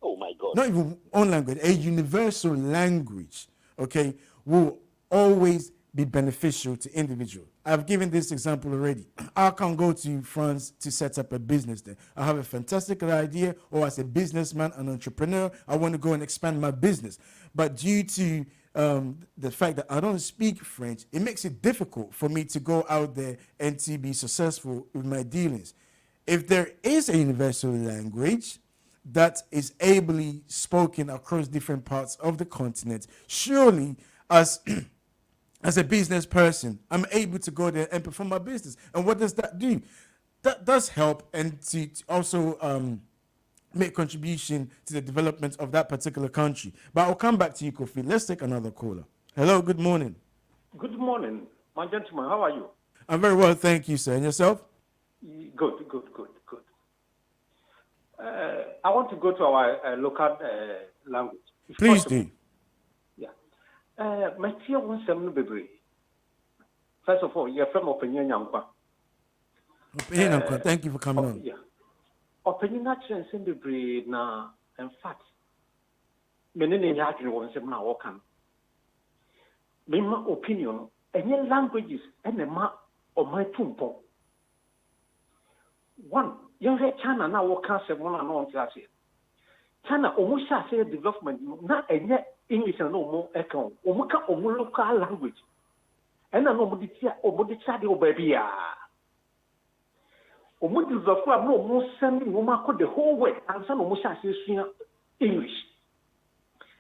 Oh my God. not even own language, a universal language, okay, will always be beneficial to individual. I've given this example already. I can't go to France to set up a business there. I have a fantastic idea, or as a businessman, an entrepreneur, I want to go and expand my business. But due to the fact that I don't speak French, it makes it difficult for me to go out there and to be successful with my dealings. If there is a universal language that is ably spoken across different parts of the continent, surely as as a business person, I'm able to go there and perform my business. And what does that do? That does help, and to also make contribution to the development of that particular country. But I'll come back to you, Kofi. Let's take another caller. Hello, good morning. Good morning, my gentleman. How are you? I'm very well, thank you, sir. And yourself? Good. I want to go to our local language. Please do. Yeah. My dear one, first of all, you're from Opinion Yankwa. Thank you for coming on. Yeah. Opinion action send na, in fact, many yarding one sem na walk. My opinion, any languages and a map of my tumpo. One, you have China now walk cancer one and on class. China almost say development, not any English and no more echo, Omuka or local language. And I know Moditia baby. Omudi Zafua no more sending Omako the whole way and some almost say English.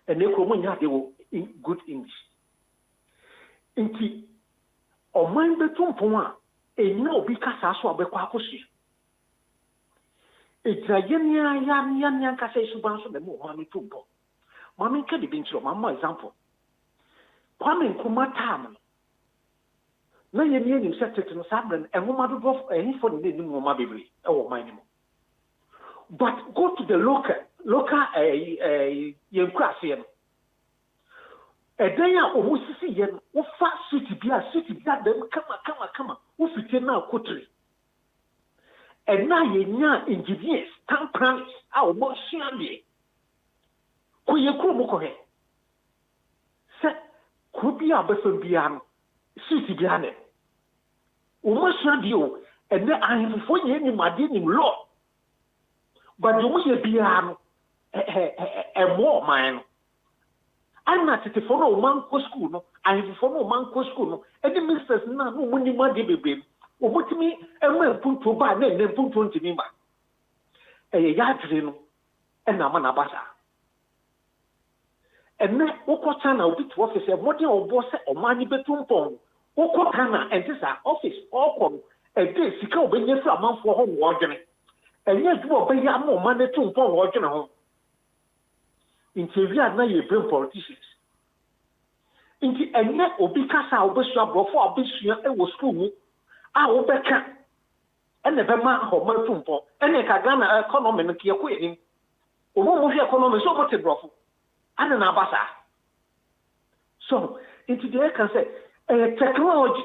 And they come in good English. Inti o man betum pon e na obi kasa so obekwa akosi e trayenia ya kasa suban so be mo ma tumpo ma me ka de bi ntiro ma example kwame nkuma tam na ye ni enim set no sabren e ngoma do e for ni enim ngoma bebre e wo man ni mo. But go to the local yenkrase no Edenya omusisi yen wo fa city bia dem kama wo fite na kotri ena yenya engineers tampans a wo mo hia ko ye kro mo ko he se ko bia befa bia no city bia ne wo mo hia bi o ene ahemfo ye ni made ni law but wo ye bia no mo man I'm not at the phone manco school, no. I have a manco school, no. And the ministers now, no money, baby. Or what to me, and when put to buy, then put 20 me back. A yard, and I'm an abasa. And then, Okotana will be to office, and what your boss or money between pong, Okotana, and this office, all come, and this, you can't bring you from month for home ordering. And yet, you will pay more money to pong ordering home. Inti na ye bring politicians. Inti ene obi kasa obesua brofo obesua e wo school mu a obeka ene be ma ho ma tumpo ene ka Ghana economy no kiye ko enim omo mo hwe economy so bote brofo ana na abasa. So inti they can say technology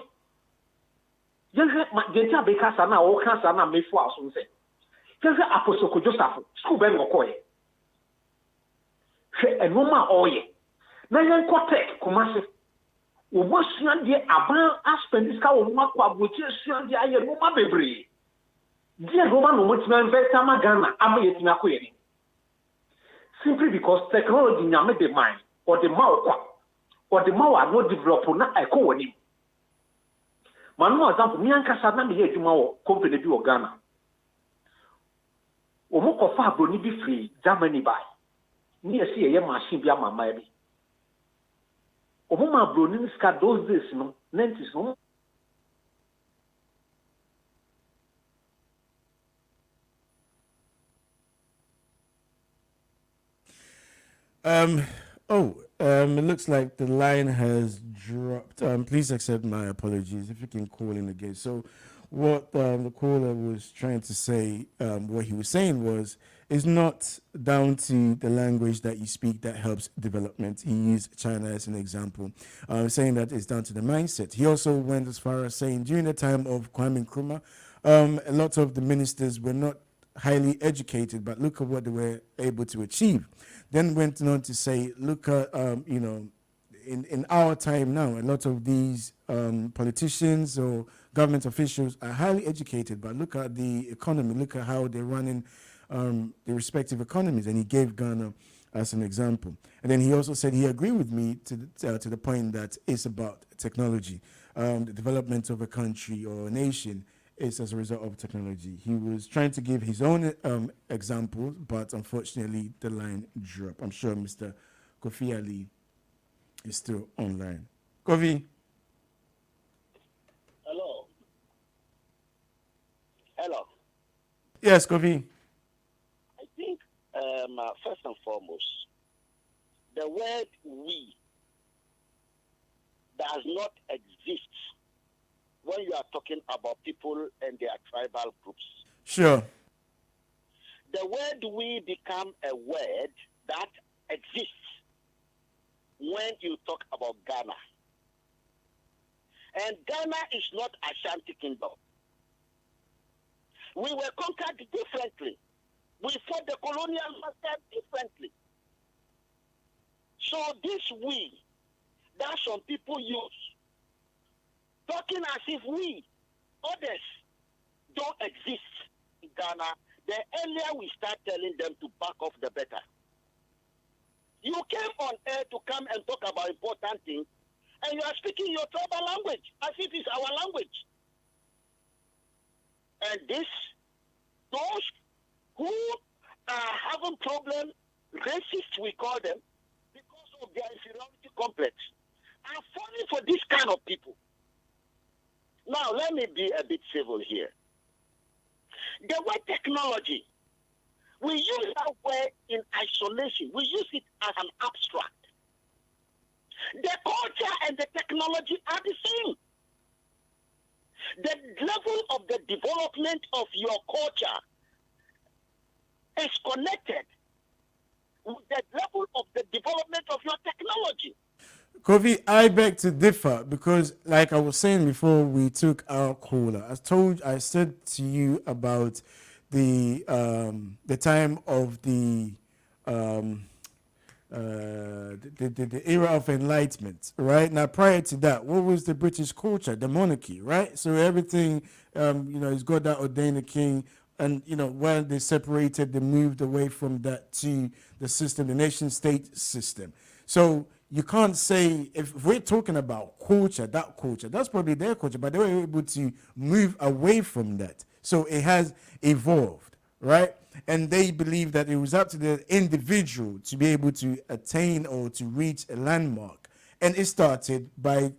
yehe ma denta be kasa na wo kasa na mefu aso say yehe apostle ko Joseph school be ngokoye and no more oil. Now you take Kumasi. We must send the Aban Aspen this cow, Makwa, which is send the Ayer Noma Bebri. Dear Roman, which man Vetama Ghana, Amayatinakwe. Simply because technology made the mind, or the Mawa, or the Mawa no develop not a co him. Manu example, Mianka Sadam here to Mao, company do Ghana. Omoko Fabro need be free, Germany by. Near see a machine be a mamma. Omuma Brunin scar those days, no, Nantis, no. It looks like the line has dropped. Please accept my apologies if you can call in again. So, what the caller was trying to say, what he was saying was, it's not down to the language that you speak that helps development. He used China as an example, saying that it's down to the mindset. He also went as far as saying during the time of Kwame Nkrumah, a lot of the ministers were not highly educated, but look at what they were able to achieve. Then went on to say, look at, in our time now, a lot of these politicians or government officials are highly educated, but look at the economy, look at how they're running the respective economies. And he gave Ghana as an example. And then he also said he agreed with me to the point that it's about technology. The development of a country or a nation is as a result of technology. He was trying to give his own examples, but unfortunately the line dropped. I'm sure Mr. Kofi Ali is still online. Kofi? Hello. Hello. Yes, Kofi. I think, first and foremost, the word we does not exist when you are talking about people and their tribal groups. Sure. The word we become a word that exists when you talk about Ghana. And Ghana is not Ashanti Kingdom. We were conquered differently. We fought the colonial master differently. So this we that some people use, talking as if we, others, don't exist in Ghana, the earlier we start telling them to back off, the better. You came on air to come and talk about important things, and you are speaking your tribal language as if it's our language. And those who are having problems, racists we call them, because of their inferiority complex, are falling for this kind of people. Now, let me be a bit civil here. The word technology, we use that word in isolation. We use it as an abstract. The culture and the technology are the same. The level of the development of your culture is connected with the level of the development of your technology. Kofi, I beg to differ because, like I was saying before we took our caller, I said to you about the time of the era of enlightenment, right? Now, prior to that, what was the British culture? The monarchy, right? So everything, it's got that ordained a king. And, when they separated, they moved away from that to the system, the nation state system. So you can't say, if we're talking about culture, that's probably their culture, but they were able to move away from that. So it has evolved, right? And they believe that it was up to the individual to be able to attain or to reach a landmark. And it started by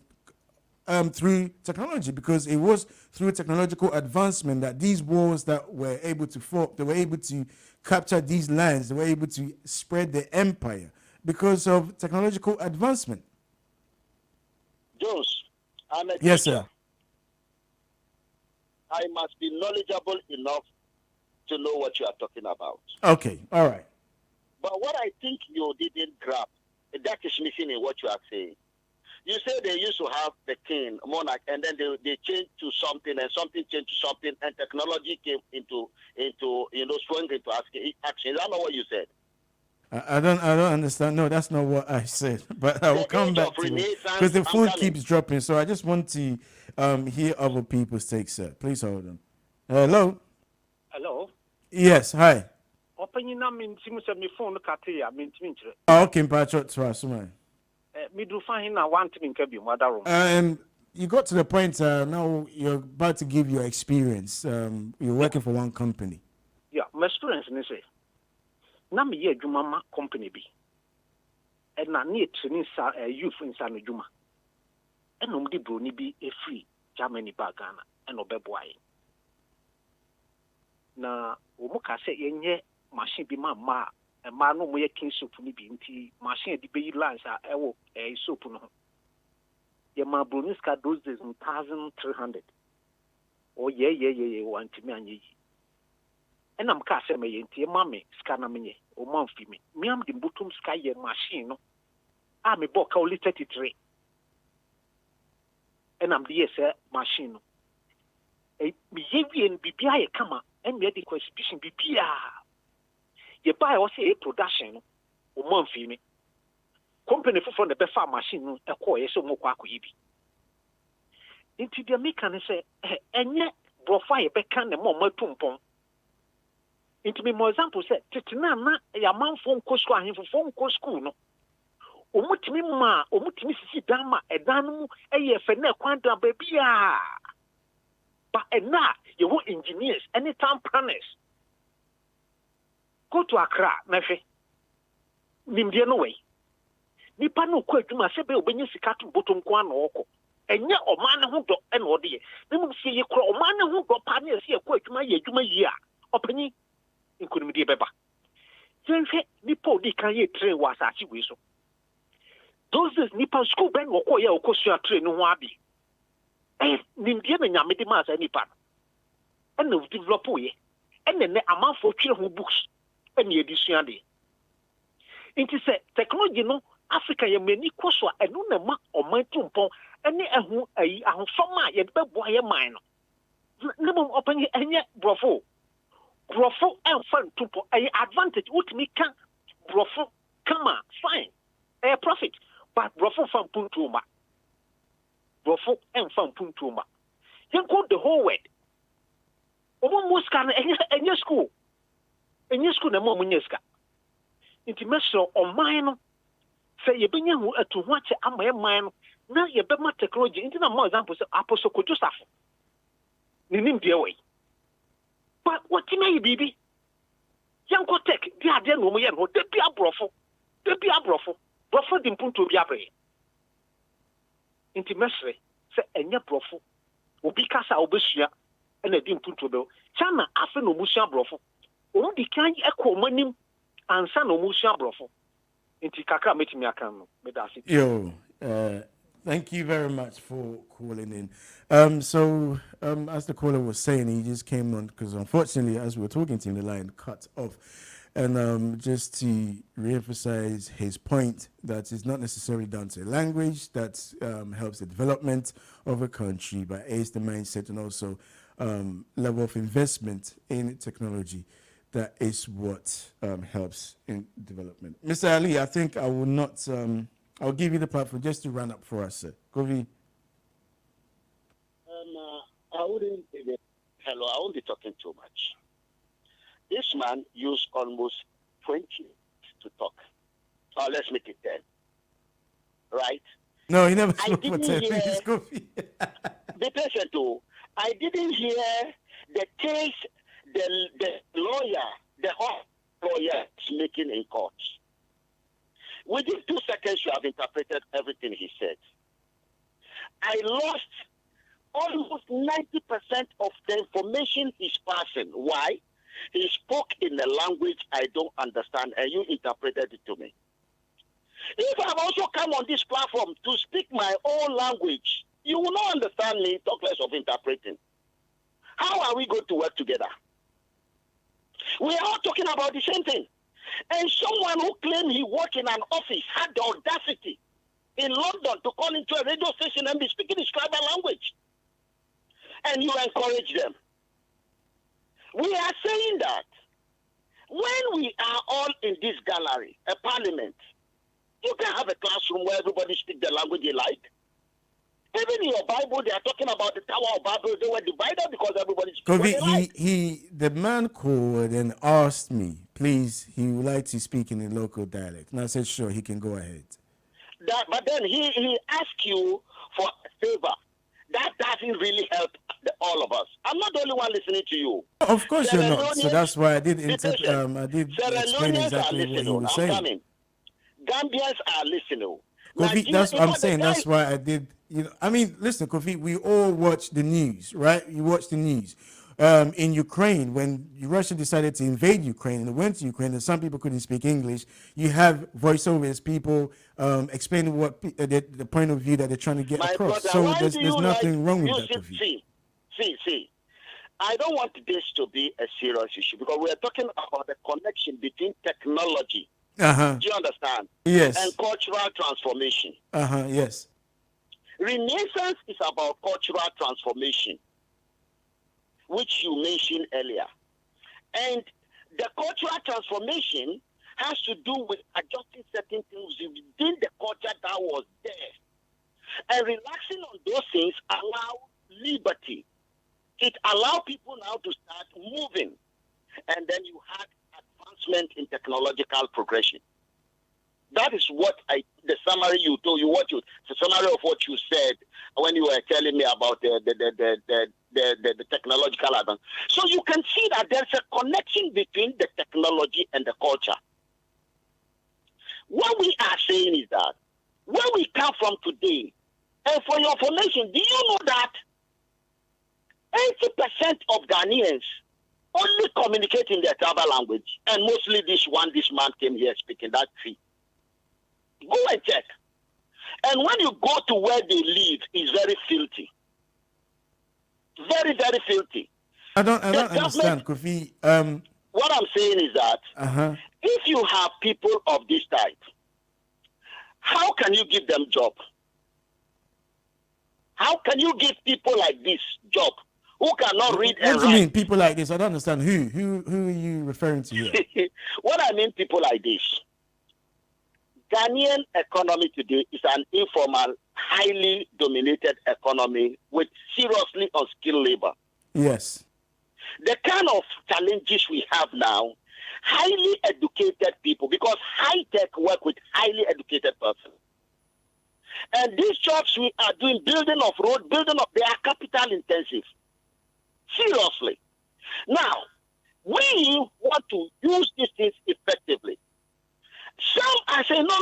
through technology, because it was through technological advancement that these wars that were able to form, they were able to capture these lands, they were able to spread their empire because of technological advancement. Jones, I'm a Yes, teacher. sir. I must be knowledgeable enough to know what you are talking about. Okay, all right. But what I think you didn't grab, that is missing in what you are saying. You say they used to have the king, monarch, and then they changed to something, and something changed to something, and technology came into swung into action. Is that not what you said? I don't understand. No, that's not what I said. But I will come back to it because the phone keeps dropping. So I just want to hear other people's takes, sir. Please hold on. Hello. Hello. Yes. Hi. Opinion na mintim se me phone kate ya mintim nkyere. Okay, Mpacho Twasuma. Me do fine na want me nka bi mother room. You got to the point now you're about to give your experience. You're working for one company. Yeah, my experience ni say. Na me ye adwuma ma company bi. E na ne training sa youth insa no adwuma. E no mde broni bi e free Germany ba Ghana e no beboaye. Na wo mo ka say yenye machine bi ma man no more king soap ni bi nti machine di be lines ewo soap no ye ma broniska those days 1300 oh yeah want me anyi and am ka se me ye nti ma me ska na me o man fi me me am di butum ska ye machine no a me bo ka only 33 and am the say machine no me ye bien bibia ye kama and me the exhibition bibia ye buy o say production no o man fi me company for the befa machine no e ko ye so mo kwa akoyi bi nti de me kan say enye brofa ye be kan ne mo matumpon nti me mo example say tetina na ya manfo nko school ahemfo nko school no omutimi sisi dama edan mu eye fe na kwanta ba bia ba ena ye wo engineers any town planners go to Accra na hwe nimdie no way nipa no kwa adwuma se be obenye sika to botom kwa na okọ enye oman ne ho do e na ode ye nemu se ye kro oman ne ho do pa na se ye kwa adwuma ye adwuma yi a opanyi nkunimdie beba yenhwe nipa odi kan ye train wa asase we so those days nipa school ben woko ye okosua train no ho abi nimdie na nyame de ma asa nipa and no develop ye and ne amanfo twere ho books and ye disua de inti se technology no Africa ye mani koso enu na ma omantumpon ene ehu ayi ahofama ye be boa ye man no nemo open enye brofo and tumpo ayi advantage ultimate kan brofo kama fine profit but brofo fan puntuma brofo and fan puntuma yen go the whole world omo muska na enye school na mo munyeska inti meso oman no say ye benya hu atu ho ache amaye man no na ye be ma technology inti na more example say apostle Joseph ni nim de way but what me ye bibi yanko tech di ade no mo ye no de bia brofo brofo di mpunto bia bre inti mesre say enye brofo obi kasa obesua na di mpunto be chana afi no musua brofo o di kan ekọ manim ansa no musua brofo. Yo, thank you very much for calling in. So as the caller was saying, he just came on because unfortunately, as we were talking to him, the line cut off. And just to reemphasize his point, that it's not necessarily down to language that helps the development of a country, but aids the mindset and also level of investment in technology. That is what helps in development. Mr. Ali, I think I will not, I'll give you the platform just to run up for us, sir. Govi. I wouldn't be talking too much. This man used almost 20 to talk. Oh, let's make it 10. Right? No, he never spoke for 10. Please, Govi. Be patient, too. I didn't hear the case the lawyer, the hot lawyer is making in court. Within 2 seconds, you have interpreted everything he said. I lost almost 90% of the information he's passing. Why? He spoke in a language I don't understand, and you interpreted it to me. If I've also come on this platform to speak my own language, you will not understand me, talk less of interpreting. How are we going to work together? We are all talking about the same thing. And someone who claimed he worked in an office had the audacity in London to call into a radio station and be speaking his tribal language. And you encourage them. We are saying that when we are all in this gallery, a parliament, you can have a classroom where everybody speaks the language they like. Even in your Bible, they are talking about the Tower of Babel. They were divided because everybody speaks what they like. The man called and asked me, please, he would like to speak in a local dialect. And I said, sure, he can go ahead. But then he asked you for a favor. That doesn't really help all of us. I'm not the only one listening to you. Of course you're not. So that's why I did explain exactly what he was saying. Gambians are listening. Kofi, that's what I'm saying. That's why I did. I mean, listen, Kofi, we all watch the news, right? You watch the news. in Ukraine, when Russia decided to invade Ukraine and went to Ukraine, and some people couldn't speak English, you have voiceovers, people explaining what the point of view that they're trying to get My across. brother, So why there's do you nothing wrong with that. See. I don't want this to be a serious issue because we are talking about the connection between technology. Uh-huh. Do you understand? Yes. And cultural transformation. Uh-huh. Yes. Renaissance is about cultural transformation, which you mentioned earlier. And the cultural transformation has to do with adjusting certain things within the culture that was there. And relaxing on those things allow liberty. It allows people now to start moving. And then you had advancement in technological progression. That is what the summary you told you, the summary of what you said when you were telling me about the technological advance. So you can see that there's a connection between the technology and the culture. What we are saying is that where we come from today, and for your information, do you know that 80% of Ghanaians only communicate in their tribal language, and mostly this man came here speaking that tree. Go and check. And when you go to where they live, it's very filthy. Very, very filthy. I don't understand, Kofi. What I'm saying is that if you have people of this type, how can you give them job? How can you give people like this job who cannot read and write? What do you mean, people like this? I don't understand. Who are you referring to here? What I mean, people like this. Ghanaian economy today is an informal, highly dominated economy with seriously unskilled labor. Yes. The kind of challenges we have now, highly educated people, because high-tech work with highly educated persons. And these jobs we are doing, building of road, they are capital intensive. Seriously. Now, we want to use these things effectively. Some are saying, no,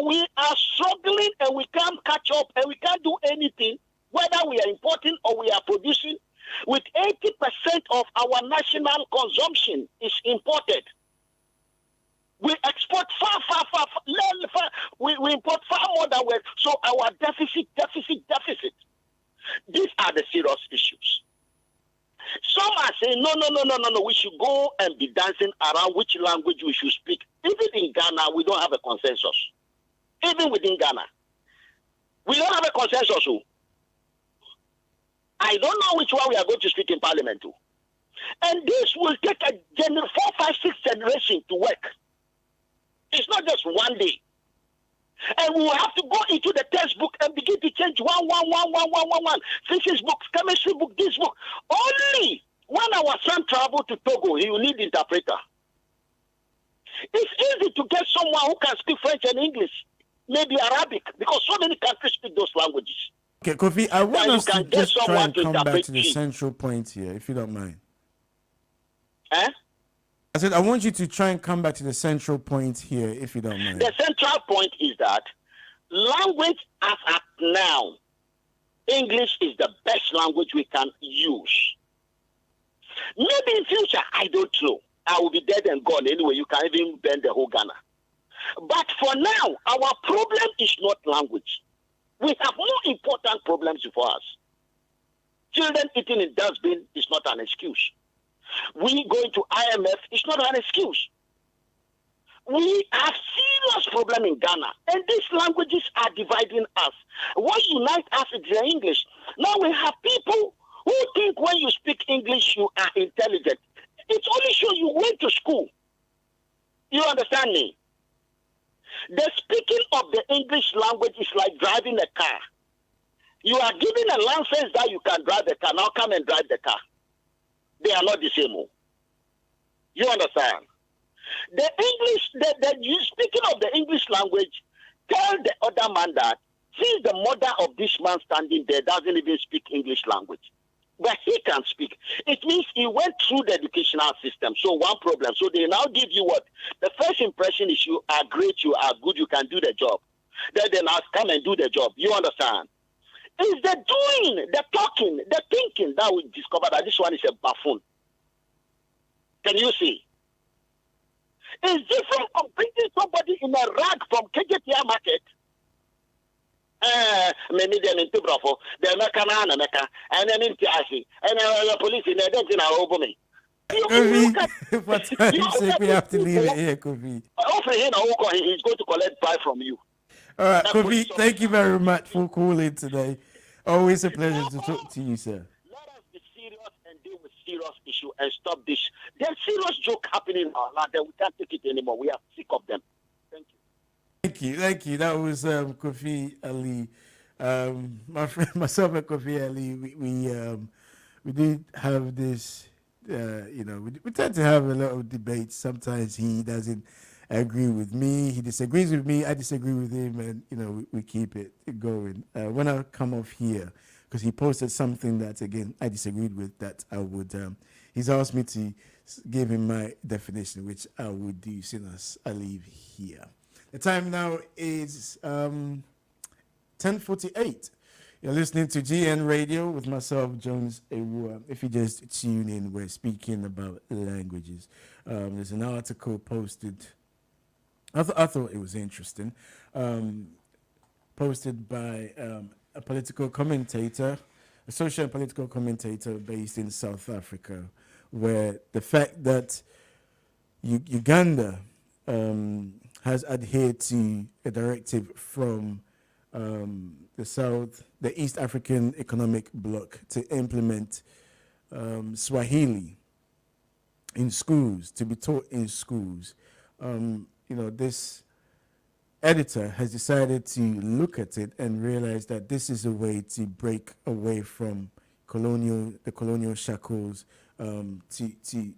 we are struggling and we can't catch up and we can't do anything, whether we are importing or we are producing, with 80% of our national consumption is imported. We export far. We import far more than we. So our deficit. These are the serious issues. Some are saying, no, we should go and be dancing around which language we should speak. Even in Ghana, we don't have a consensus. Even within Ghana, we don't have a consensus. I don't know which one we are going to speak in Parliament to. And this will take a 4, 5, 6 generation to work. It's not just one day. And we will have to go into the textbook and begin to change one. Physics book, chemistry book, this book. Only when our son travel to Togo, he will need interpreter. It's easy to get someone who can speak French and English, maybe Arabic, because so many countries speak those languages. Okay, Kofi, I want us to just try and come back to the central point here, if you don't mind. I said, I want you to try and come back to the central point here, if you don't mind. The central point is that language as at now, English is the best language we can use. Maybe in future, I don't know. I will be dead and gone anyway. You can even bend the whole Ghana. But for now, our problem is not language. We have more important problems before us. Children eating in dustbin is not an excuse. We going to IMF is not an excuse. We have serious problem in Ghana, and these languages are dividing us. What unites us is the English. Now we have people who think when you speak English, you are intelligent. It only shows you went to school. You understand me? The speaking of the English language is like driving a car. You are given a license that you can drive the car. Now come and drive the car. They are not the same. You understand? The English, speaking of the English language, tell the other man that since the mother of this man standing there doesn't even speak English language, but he can speak. It means he went through the educational system. So one problem. So they now give you what? The first impression is you are great, you are good, you can do the job. Then ask, come and do the job. You understand? It's the doing, the talking, the thinking that we discover that this one is a buffoon. Can you see? It's different from bringing somebody in a rag from KJTR market. Maybe they're into Bravo, they're not Canana Mecca, and then in Tiasi, and the police in the Denton are over me. For time's sake, we have to leave it here, Kofi. Offer him a he's going to collect buy from you. All right, Kofi, thank you very much for calling today. Always a pleasure to talk to you, sir. Let us be serious and deal with serious issue and stop this. There's serious joke happening in our land that we can't take it anymore. We are sick of them. Thank you. Thank you. That was Kofi Ali. My friend, myself and Kofi Ali, we did have this. We tend to have a lot of debates. Sometimes he doesn't agree with me. He disagrees with me. I disagree with him, and we keep it going. When I come off here, because he posted something that again I disagreed with, that I would. He's asked me to give him my definition, which I would do soon as I leave here. The time now is 10:48. You're listening to GN Radio with myself, Jones Awuah. If you just tune in, we're speaking about languages. There's an article posted. I thought it was interesting. Posted by a political commentator, a social and political commentator based in South Africa, where the fact that Uganda has adhered to a directive from the East African Economic Bloc to implement Swahili in schools, to be taught in schools. This editor has decided to look at it and realize that this is a way to break away from the colonial shackles, to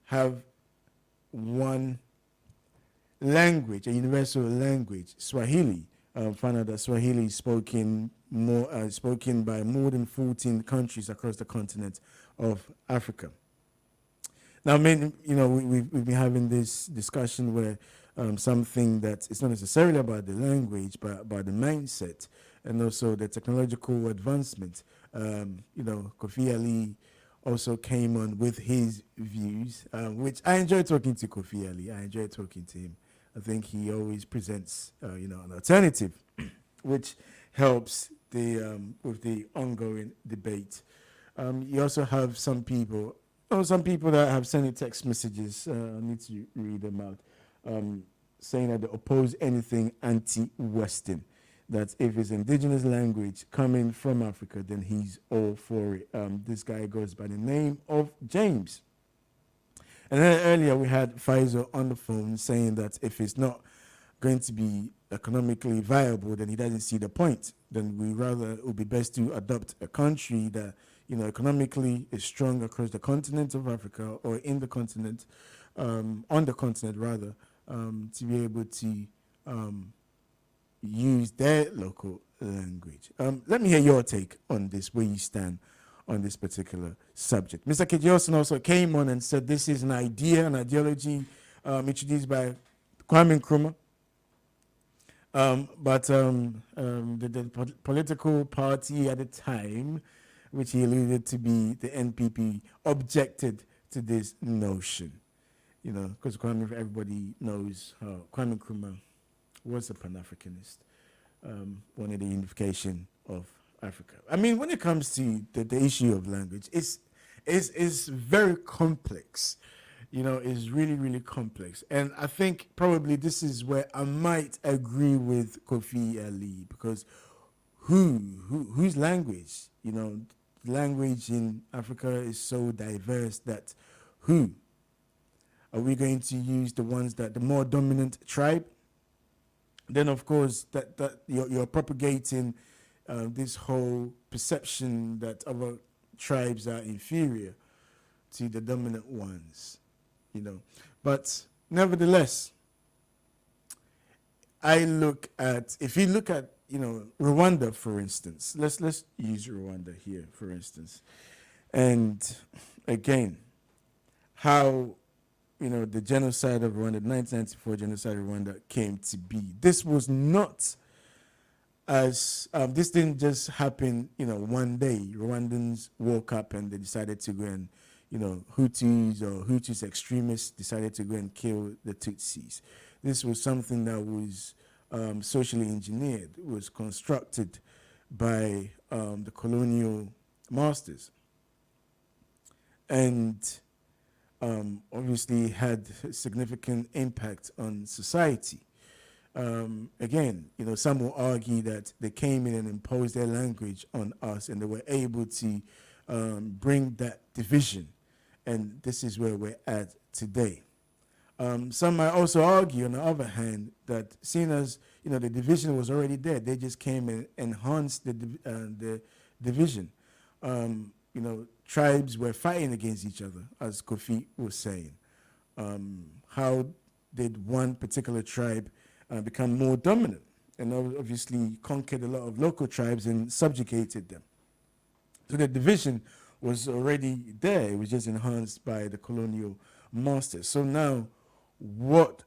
have one language, a universal language, Swahili. Found out that Swahili is spoken by more than 14 countries across the continent of Africa. Now, we've been having this discussion where something that it's not necessarily about the language, but about the mindset and also the technological advancement. Kofi Ali also came on with his views, which I enjoy talking to Kofi Ali. I enjoy talking to him. I think he always presents, an alternative, which helps with the ongoing debate. You also have some people that have sent me text messages. I need to read them out, saying that they oppose anything anti-Western. That if it's indigenous language coming from Africa, then he's all for it. This guy goes by the name of James. And then earlier we had Pfizer on the phone saying that if it's not going to be economically viable, then he doesn't see the point. Then it would be best to adopt a country that, economically is strong across the continent of Africa, or in the continent, on the continent rather, to be able to use their local language. Let me hear your take on this, where you stand on this particular subject. Mr. Kejioson also came on and said this is an ideology introduced by Kwame Nkrumah. But the political party at the time, which he alluded to be the NPP, objected to this notion. Because everybody knows how Kwame Nkrumah was a Pan-Africanist, wanted the unification of Africa. I mean, when it comes to the issue of language, it's very complex. It's really, really complex. And I think probably this is where I might agree with Kofi Ali, because whose language? Language in Africa is so diverse that who? Are we going to use the ones that the more dominant tribe? Then, of course, that you're propagating this whole perception that other tribes are inferior to the dominant ones, But nevertheless, if you look at, Rwanda, for instance, let's use Rwanda here, for instance. And again, how, the genocide of Rwanda, the 1994 genocide of Rwanda came to be. This was not as this didn't just happen, one day. Rwandans woke up and they decided to go and, Hutus extremists decided to go and kill the Tutsis. This was something that was socially engineered, was constructed by the colonial masters, and obviously had significant impact on society. Again, some will argue that they came in and imposed their language on us, and they were able to bring that division, and this is where we're at today. Some might also argue, on the other hand, that seeing as the division was already there, they just came and enhanced the division. Tribes were fighting against each other, as Kofi was saying. How did one particular tribe become more dominant, and obviously conquered a lot of local tribes and subjugated them? So the division was already there. It was just enhanced by the colonial masters. So now, what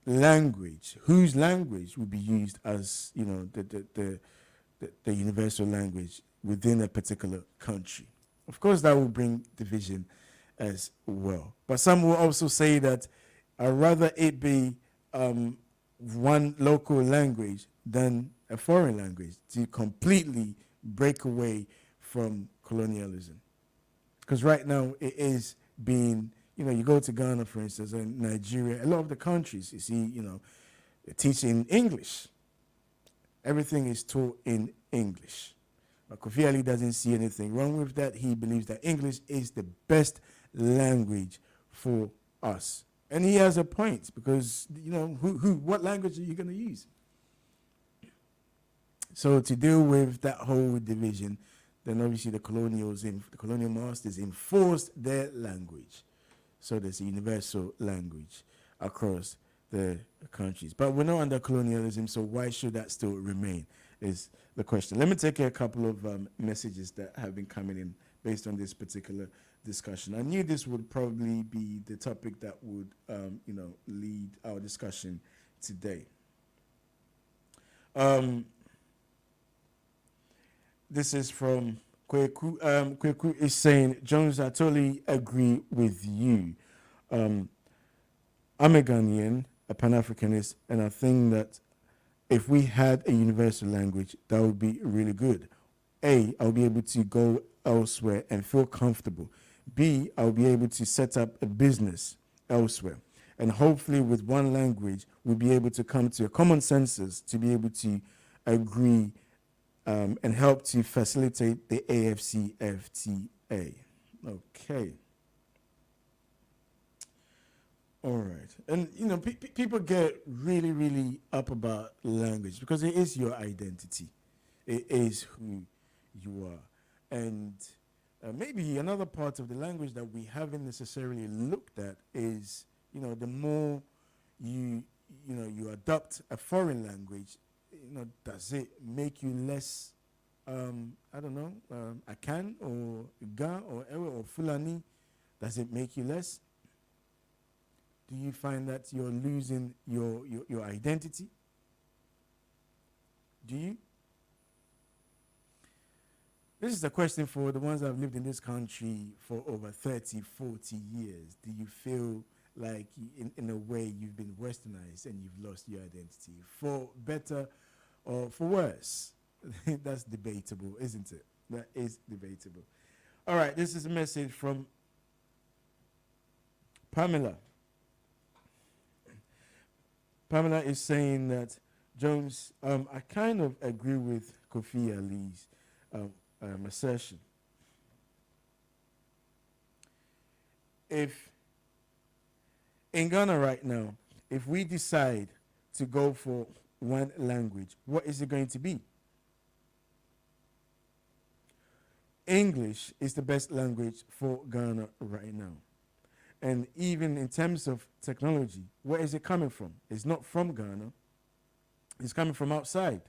language, whose language would be used as the universal language within a particular country? Of course, that will bring division as well. But some will also say that I'd rather it be one local language than a foreign language, to completely break away from colonialism. Because right now it is being, you go to Ghana, for instance, and Nigeria, a lot of the countries, you see, they're teaching English. Everything is taught in English. But Kofi Ali doesn't see anything wrong with that. He believes that English is the best language for us. And he has a point, because, what language are you going to use? So to deal with that whole division, then obviously the colonial masters enforced their language. So there's a universal language across the countries. But we're not under colonialism, so why should that still remain, is the question. Let me take a couple of messages that have been coming in based on this particular discussion. I knew this would probably be the topic that would, lead our discussion today. This is from Kweku. Kweku is saying, Jones, I totally agree with you. I'm a Ghanaian, a Pan-Africanist, and I think that if we had a universal language, that would be really good. A, I'll be able to go elsewhere and feel comfortable. B, I'll be able to set up a business elsewhere. And hopefully with one language, we'll be able to come to a common consensus to be able to agree and help to facilitate the AFCFTA. Okay. All right. And, people get really, really up about language because it is your identity. It is who you are. And maybe another part of the language that we haven't necessarily looked at is, the more you adopt a foreign language, does it make you less, Akan or Ga or Ewe or Fulani? Does it make you less? Do you find that you're losing your identity? Do you? This is a question for the ones that have lived in this country for over 30, 40 years. Do you feel like, in a way, you've been westernized and you've lost your identity? For better or for worse? That's debatable, isn't it? That is debatable. All right, this is a message from Pamela. Pamela is saying that, Jones, I kind of agree with Kofi Ali's assertion. If in Ghana right now, if we decide to go for one language, what is it going to be? English is the best language for Ghana right now. And even in terms of technology, where is it coming from? It's not from Ghana. It's coming from outside.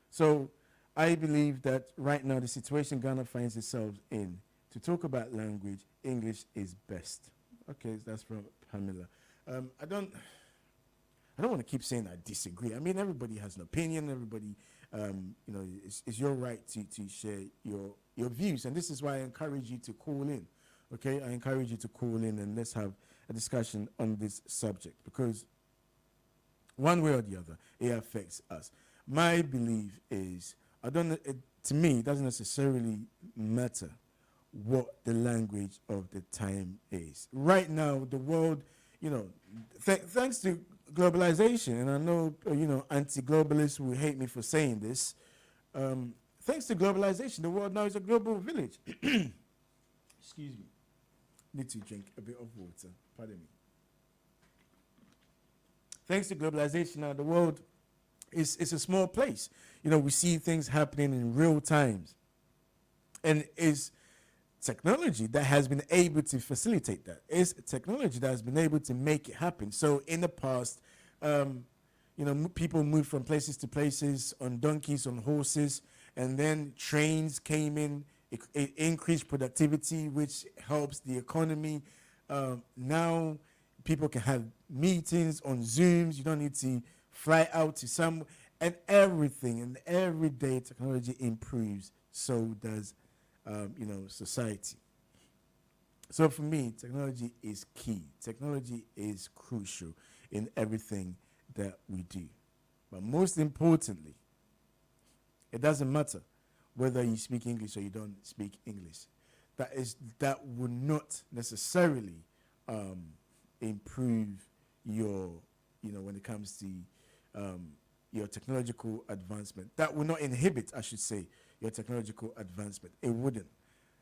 So I believe that right now the situation Ghana finds itself in, to talk about language, English is best. Okay, that's from Pamela. I don't want to keep saying I disagree. I mean, everybody has an opinion. Everybody, it's your right to share your views. And this is why I encourage you to call in. Okay, I encourage you to call in and let's have a discussion on this subject, because one way or the other, it affects us. My belief is, to me, it doesn't necessarily matter what the language of the time is. Right now, the world, thanks to globalization, and I know, anti-globalists will hate me for saying this, thanks to globalization, the world now is a global village. Excuse me. Need to drink a bit of water. Pardon me. Thanks to globalization, now the world is a small place. We see things happening in real times. And it's technology that has been able to facilitate that. It's technology that has been able to make it happen. So in the past, people moved from places to places on donkeys, on horses, and then trains came in. It increased productivity, which helps the economy. Now people can have meetings on Zooms. You don't need to fly out to some, and everything. And every day technology improves, so does society. So for me, technology is key. Technology is crucial in everything that we do. But most importantly, it doesn't matter whether you speak English or you don't speak English. That would not necessarily improve your, when it comes to your technological advancement. That would not inhibit, I should say, your technological advancement. It wouldn't.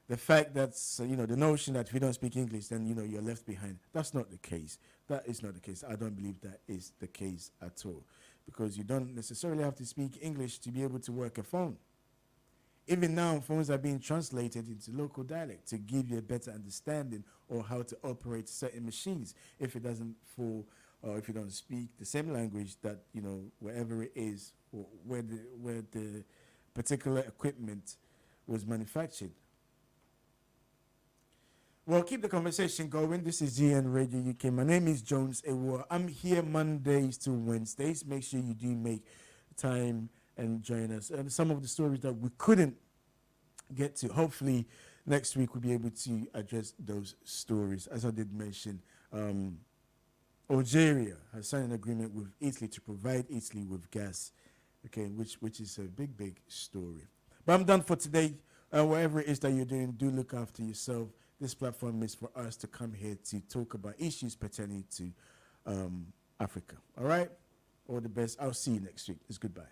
The fact that, the notion that if you don't speak English, then, you're left behind. That's not the case. That is not the case. I don't believe that is the case at all. Because you don't necessarily have to speak English to be able to work a phone. Even now, phones are being translated into local dialect to give you a better understanding of how to operate certain machines if it doesn't fall, or if you don't speak the same language that, wherever it is, or where the particular equipment was manufactured. Well, keep the conversation going. This is GN Radio UK. My name is Jones Awuah. I'm here Mondays to Wednesdays. Make sure you do make time and join us. And some of the stories that we couldn't get to, hopefully next week we'll be able to address those stories. As I did mention, Algeria has signed an agreement with Italy to provide Italy with gas, okay, which is a big story. But I'm done for today. Whatever it is that you're doing, do look after yourself. This platform is for us to come here to talk about issues pertaining to Africa. All right? All the best. I'll see you next week. It's goodbye.